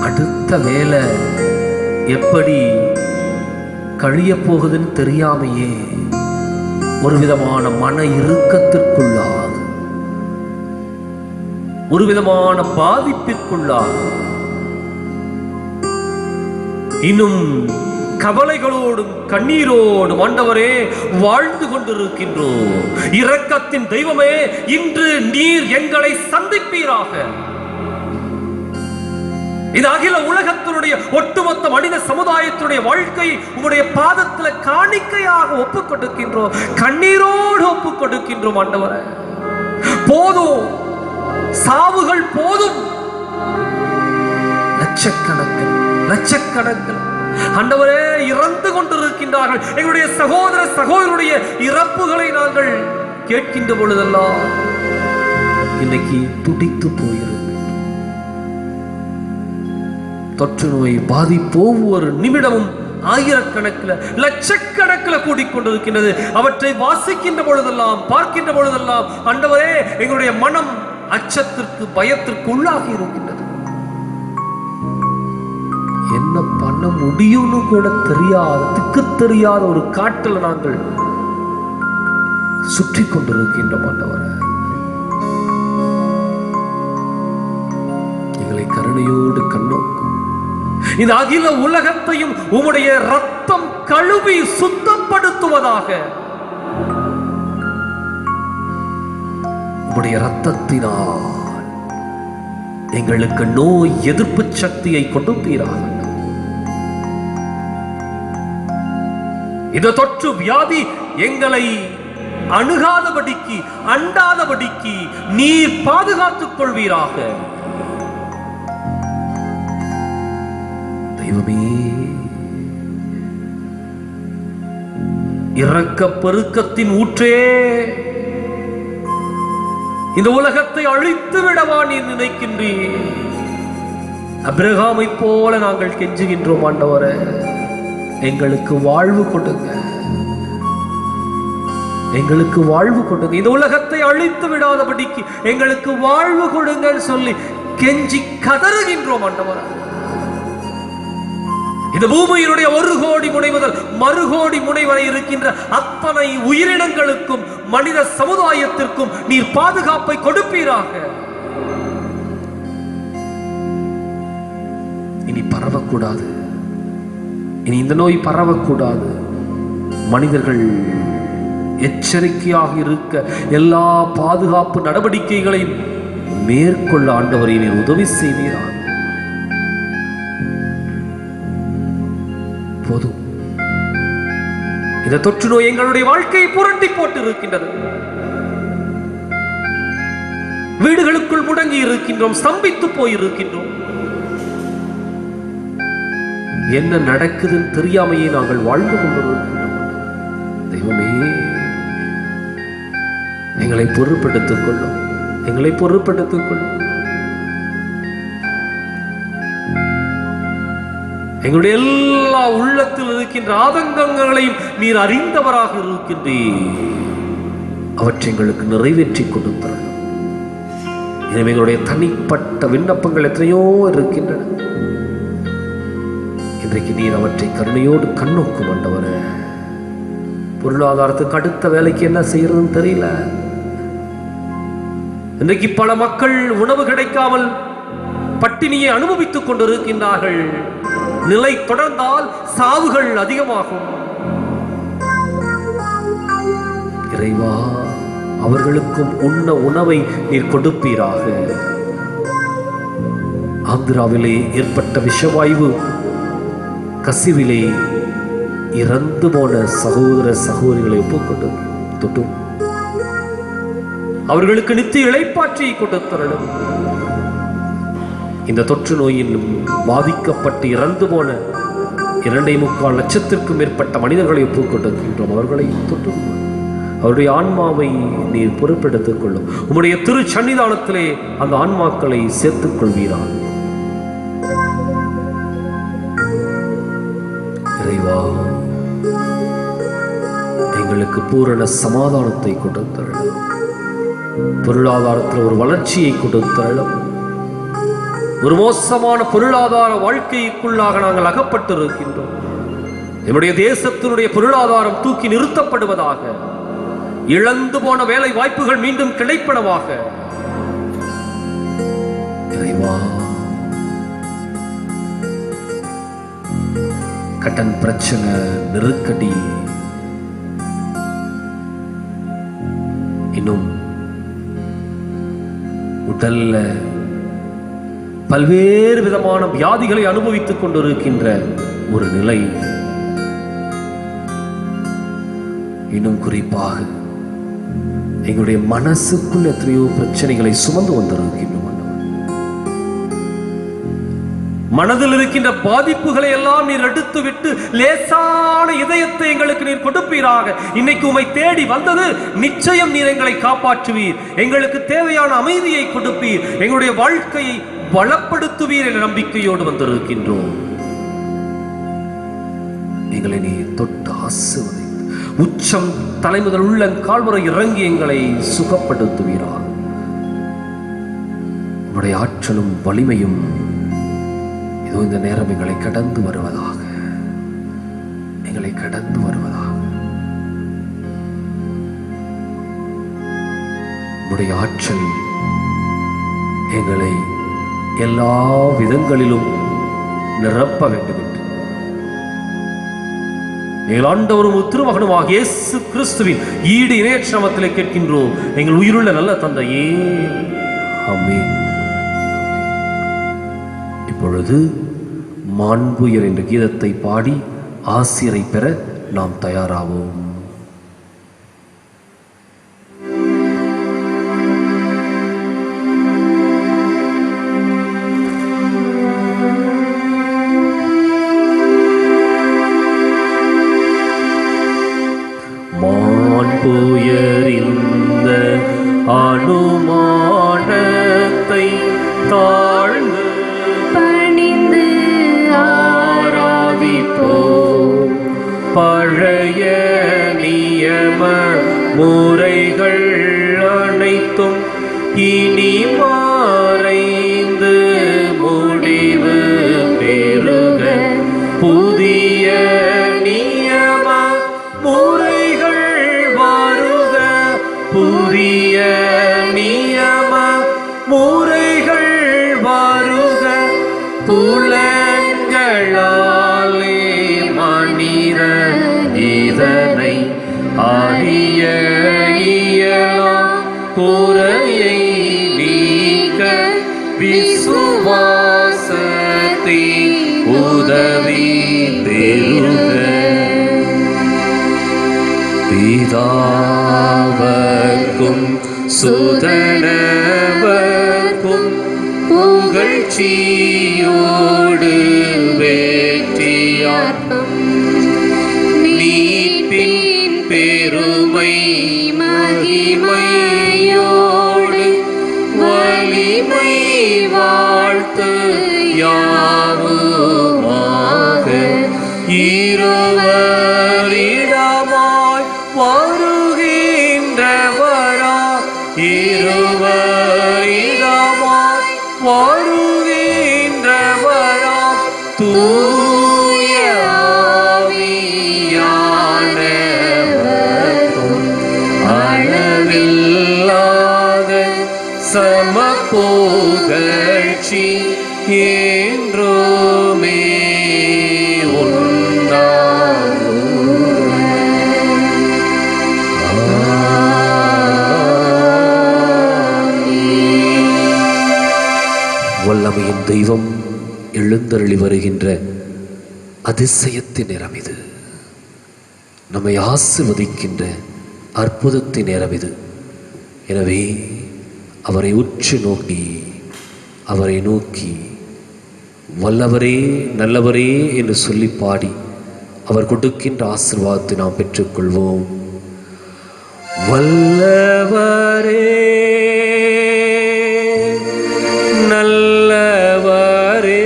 அடுத்த வேலை எப்படி கழிய போகுதுன்னு தெரியாமையே ஒரு விதமான மன இறுக்கத்திற்குள்ளாது, ஒரு விதமான பாதிப்பிற்குள்ளாது, இன்னும் கவலைகளோடும் கண்ணீரோடும் ஆண்டவரே வாழ்ந்து கொண்டிருக்கின்றோம். இரக்கத்தின் தெய்வமே, இன்று நீர் எங்களை சந்திப்பீராக. இது அகில உலகத்தினுடைய ஒட்டுமொத்த மனித சமுதாயத்தினுடைய வாழ்க்கை உங்களுடைய பாதத்தில் காணிக்கையாக ஒப்புக் கொடுக்கின்றோம். கண்ணீரோடு ஒப்புக் கொடுக்கின்றோம் ஆண்டவரே. போதும், சாவுகள் போதும். லட்சக்கணக்கில் ஆண்டவரே இறந்து கொண்டிருக்கின்றார்கள். எங்களுடைய சகோதர சகோதரருடைய இறப்புகளை நாங்கள் கேட்கின்ற பொழுதெல்லாம் இன்னைக்கு துடித்து போயிருக்கு. தொற்று நோய் பாதிப்பு ஒவ்வொரு நிமிடமும் ஆயிரக்கணக்கில் லட்சக்கணக்கில் கூடிக்கொண்டிருக்கின்றது. அவற்றை வாசிக்கின்ற பொழுதெல்லாம் பார்க்கின்ற பொழுதெல்லாம் ஆண்டவரே எங்களுடைய மனம் அச்சத்திற்கு பயத்திற்கு உள்ளாகி இருக்கின்றது. என்ன பண்ண முடியும்னு கூட தெரியாத, திக்கு தெரியாத ஒரு காட்டில் நாங்கள் சுற்றி கொண்டிருக்கின்ற ஆண்டவரே, எங்களை கருணையோடு கண்ணோக்கும். இந்த அகில உலகத்தையும் உம்முடைய ரத்தம் கழுவி சுத்தப்படுத்துவதாக. உம்முடைய ரத்தத்தினால் எங்களுக்கு நோய் எதிர்ப்பு சக்தியை கொடுப்பீராக. இந்த தொற்று வியாதி எங்களை அணுகாதபடிக்கு அண்டாதபடிக்கு நீர் பாதுகாத்துக் கொள்வீராக. தெய்வமே, இரக்க பெருக்கத்தின் ஊற்றே, இந்த உலகத்தை அழித்து விடவா நீர் நினைக்கின்றீர்? அபிரகாமை போல நாங்கள் கெஞ்சுகின்றோம் ஆண்டவரே, எங்களுக்கு வாழ்வு கொடுங்க, எங்களுக்கு வாழ்வு கொடுங்க. இந்த உலகத்தை அழித்து விடாதபடிக்கு எங்களுக்கு வாழ்வு கொடுங்கன்னு சொல்லி கெஞ்சி கதறுகின்றோம் ஆண்டவரே. இந்த பூமியினுடைய 1 கோடி முனை முதல் மறுகோடி முனை வரை இருக்கின்ற அத்தனை உயிரினங்களுக்கும் மனித சமுதாயத்திற்கும் நீர் பாதுகாப்பை கொடுப்பீராக. இனி பரவக்கூடாது, இனி இந்த நோய் பரவக்கூடாது. மனிதர்கள் எச்சரிக்கையாக இருக்க எல்லா பாதுகாப்பு நடவடிக்கைகளையும் மேற்கொள்ள ஆண்டவரை நீர் உதவி செய்வீராக. போதும், இந்த தொற்று நோய் எங்களுடைய வாழ்க்கையை புரட்டி போட்டு இருக்கின்றது. வீடுகளுக்குள் முடங்கி இருக்கின்றோம், ஸ்தம்பித்து போயிருக்கின்றோம். என்ன நடக்குதுன்னு தெரியாமையே நாங்கள் வாழ்ந்து கொண்டிருக்கின்றோம். தெய்வமே, எங்களை பொறுப்படுத்திக் கொள்ளும், எங்களை பொறுப்படுத்திக் கொள்ளும். எங்களுடைய எல்லா உள்ளத்தில் இருக்கின்ற ஆதங்கங்களையும் நீர் அறிந்தவராக இருக்கின்றீர். அவற்றை எங்களுக்கு நிறைவேற்றி கொடுத்தார். எனவே எங்களுடைய தனிப்பட்ட விண்ணப்பங்கள் எத்தனையோ இருக்கின்றன. இன்றைக்கு நீர் அவற்றை கருணையோடு கண்ணோக்கும் ஆண்டவரே. பொருளாதாரத்துக்கு அடுத்த வேலைக்கு என்ன செய்யறதுன்னு தெரியல. இன்றைக்கு பல மக்கள் உணவு கிடைக்காமல் பட்டினியை அனுபவித்துக் கொண்டிருக்கின்றார்கள். நிலை தொடர்ந்தால் சாவுகள் அதிகமாகும். இறைவா, அவர்களுக்கும் உண்ண உணவை நீர் கொடுப்பீராக. ஆந்திராவிலே ஏற்பட்ட விஷவாயு கசிவிலே இறந்து போன சகோதர சகோதரிகளை ஒப்புக்கொண்டு தொட்டும் அவர்களுக்கு நித்திய இளைப்பாற்றியை கொடுத்தரணும். இந்த தொற்று நோயில் பாதிக்கப்பட்டு இறந்து போன 2.25 லட்சத்திற்கும் மேற்பட்ட மனிதர்களை ஒப்புக்கொண்டிருக்கின்றோம். அவர்களை தொட்டு அவருடைய ஆன்மாவை நீர் பொறுப்பெடுத்துக் கொள்ளும். உம்முடைய திரு சன்னிதானத்திலே அந்த ஆன்மாக்களை சேர்த்துக் கொள்வீராக. இறைவா, எங்களுக்கு பூரண சமாதானத்தை கொடுத்தருளும். பொருளாதாரத்தில் ஒரு வளர்ச்சியை கொடுத்தருளும். ஒரு மோசமான பொருளாதார வாழ்க்கைக்குள்ளாக நாங்கள் அகப்பட்டிருக்கின்றோம். என்னுடைய தேசத்தினுடைய பொருளாதாரம் தூக்கி நிறுத்தப்படுவதாக. இழந்து போன வேலை வாய்ப்புகள் மீண்டும் கிடைப்பனவாக. இறைவா, கடன் பிரச்சனை, நெருக்கடி, இன்னும் உடல்ல பல்வேறு விதமான வியாதிகளை அனுபவித்துக் கொண்டிருக்கின்ற ஒரு நிலை, இன்னும் குறிப்பாக எங்களுடைய மனசுக்குள் எத்தனையோ பிரச்சனைகளை சுமந்து வந்திருக்கின்றோம். மனதில் இருக்கின்ற பாதிப்புகளை எல்லாம் நீர் எடுத்து விட்டு லேசான இதயத்தை எங்களுக்கு நீர் கொடுப்பீராக. இன்னைக்கு உம்மை தேடி வந்தது நிச்சயம் நீர் எங்களை காப்பாற்றுவீர். எங்களுக்கு தேவையான அமைதியை கொடுப்பீர். எங்களுடைய வாழ்க்கையை பலப்படுத்துவீர் என்ற நம்பிக்கையோடு வந்திருக்கின்றோம். எங்களை நீர் தொட்டு ஆசீர்வதித்து உச்சம் தலைமுதல் உள்ள கால்வரை இறங்கி எங்களை சுகப்படுத்துவீராக. உங்களுடைய ஆற்றலும் வலிமையும் இதோ இந்த நேரம் எங்களை கடந்து வருவதாக, எங்களை கடந்து வருவதாக. உங்களுடைய ஆற்றல் எங்களை எல்லா விதங்களிலும் நிரப்ப வேண்டும் என்று எங்கள் ஆண்டவரும் திருமகனுமாக இயேசு கிறிஸ்துவின் ஈடு இணையற்ற நாமத்திலே கேட்கின்றோம் எங்கள் உயிருள்ள நல்ல தந்தையே, ஆமென். இப்பொழுது மாண்புயர் என்ற கீதத்தை பாடி ஆசிரை பெற நாம் தயாராவோம். மாண்புயரிந்த அனுமானத்தை தாழ்ந்து பணிந்து ஆராதிப்போம். பழைய நியம முறைகள் அனைத்தும் இனி மறைந்து முடிவு பெறுக. புதிய நியம முறைகள் வருக புலன்களாலே மனித இதனை அறிய இயலாம் குறையை நீக்க விசுவாசத்தின் உதவி பெறுக. பிதாவர்க்கும் சுதனவர்க்கும் புகழ்ச்சியோடு வேற்றியார்க்கும் மீட்பின் பெருமை மகிமையோடு வலிமை வாழ்த்து யாவுமாக இருவரிடமாய் வருகின்றவரா இருவரிடமாய் வருகின்றவரா தூய ஆவியானவர்க்கும் அளவில்லாத சமபுகழ்ச்சி என்றுமே வல்லமையின் தெய்வம் எழுந்தருளி வருகின்ற அதிசயத்தின் நேரம் இது. நம்மை ஆசிர்வதிக்கின்ற அற்புதத்தின் நேரம் இது. எனவே அவரை உற்று நோக்கி அவரை நோக்கி வல்லவரே நல்லவரே என்று சொல்லி பாடி அவர் கொடுக்கின்ற ஆசீர்வாதத்தை நாம் பெற்றுக்கொள்வோம். வல்லவரே நல்லவரே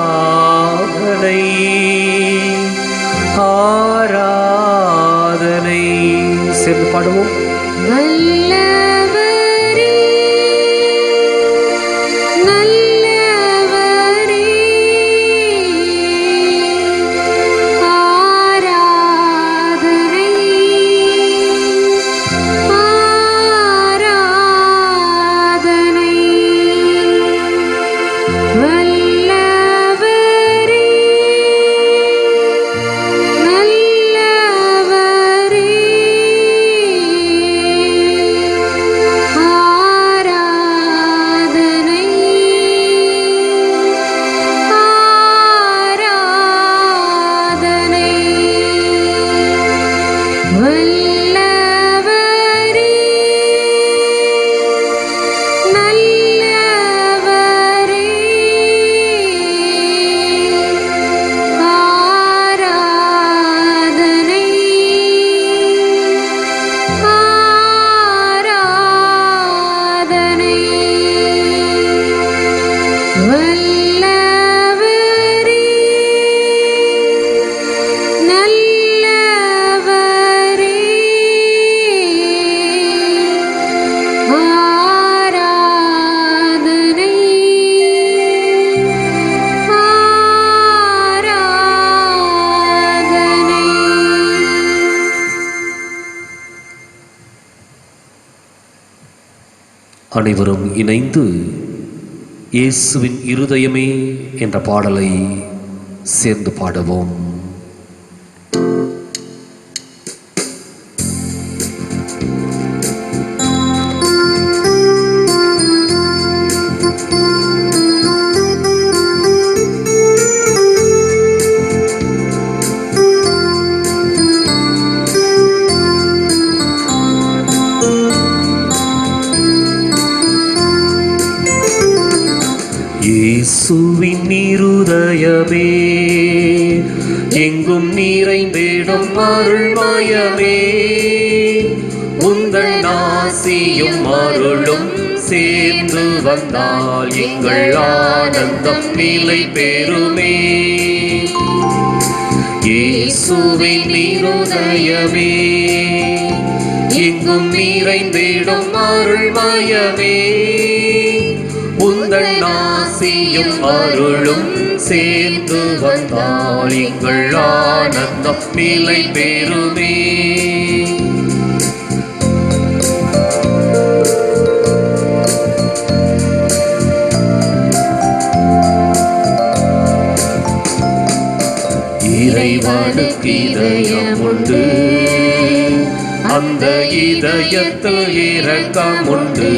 ஆராதனை ஆராதனை சேர்ந்து பாடுவோம். அனைவரும் இணைந்து இயேசுவின் இருதயமே என்ற பாடலை சேர்ந்து பாடுவோம். இயேசுவின் இருதயமே எங்கும் நிறைந்திடும் அருள்மயமே, உங்கள் ஆசியும் அருளும் சேர்ந்து வந்தால் எங்கள் ஆனந்தம் நிலை பெறுமே. இயேசுவின் இருதயமே எங்கும் நிறைந்திடும் அருள்மயமே, உங்கள் ஆசியும் அருளும் சேர்ந்து வந்தால் எங்கள் ஆனந்தம் நிலை பெறுமே. இறைவனுக்கு இதயம் உண்டு, அந்த இதயத்தில் இரக்கம் உண்டு.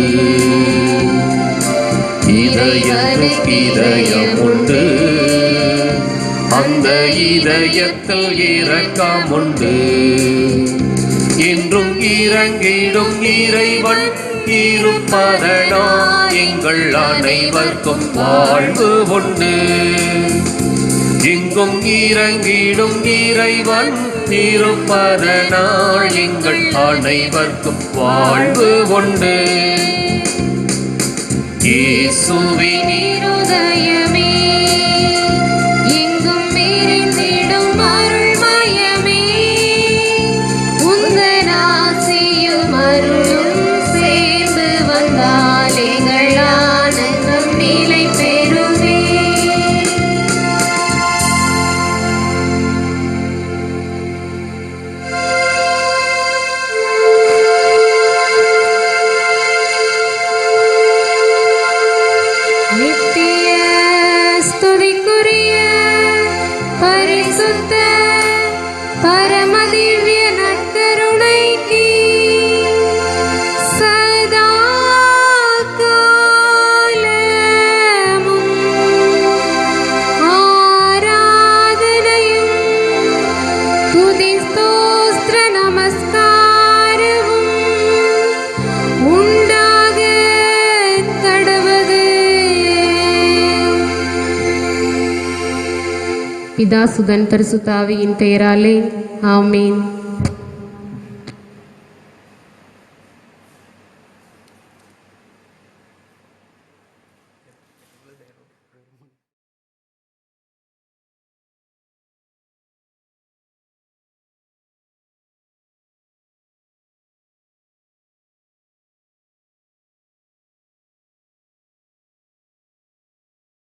இதயனுக்கு இதயம் உண்டு, அந்த இதயத்தில் இரக்கம் உண்டு. என்றும் இறங்கிடும் இறைவன் இருப்பதனால் எங்கள் அனைவருக்கும் வாழ்வு உண்டு. எங்கும் இறங்கிடும் இறைவன் இருப்பதனால் எங்கள் அனைவருக்கும் வாழ்வு உண்டு. இயேசுவின் இருதயமே எங்கும் நிறைந்திடும் அருள்மயமே, உந்தன் ஆசியும் அருளும் சேர்ந்து வந்தால் எங்கள் ஆனந்தம் நிலை பெறுமே. நித்திய ஸ்துதிக்குரிய பரிசுத்த பரமதிவ்ய நற்கருணைக்கு சதா காலமும் ஆராதனையும் துதி ஸ்தோத்திர நமஸ்காரமும் உண்டாக கடவது. பிதா சுதன் பரிசுத்த ஆவியின் பெயராலே ஆமென்.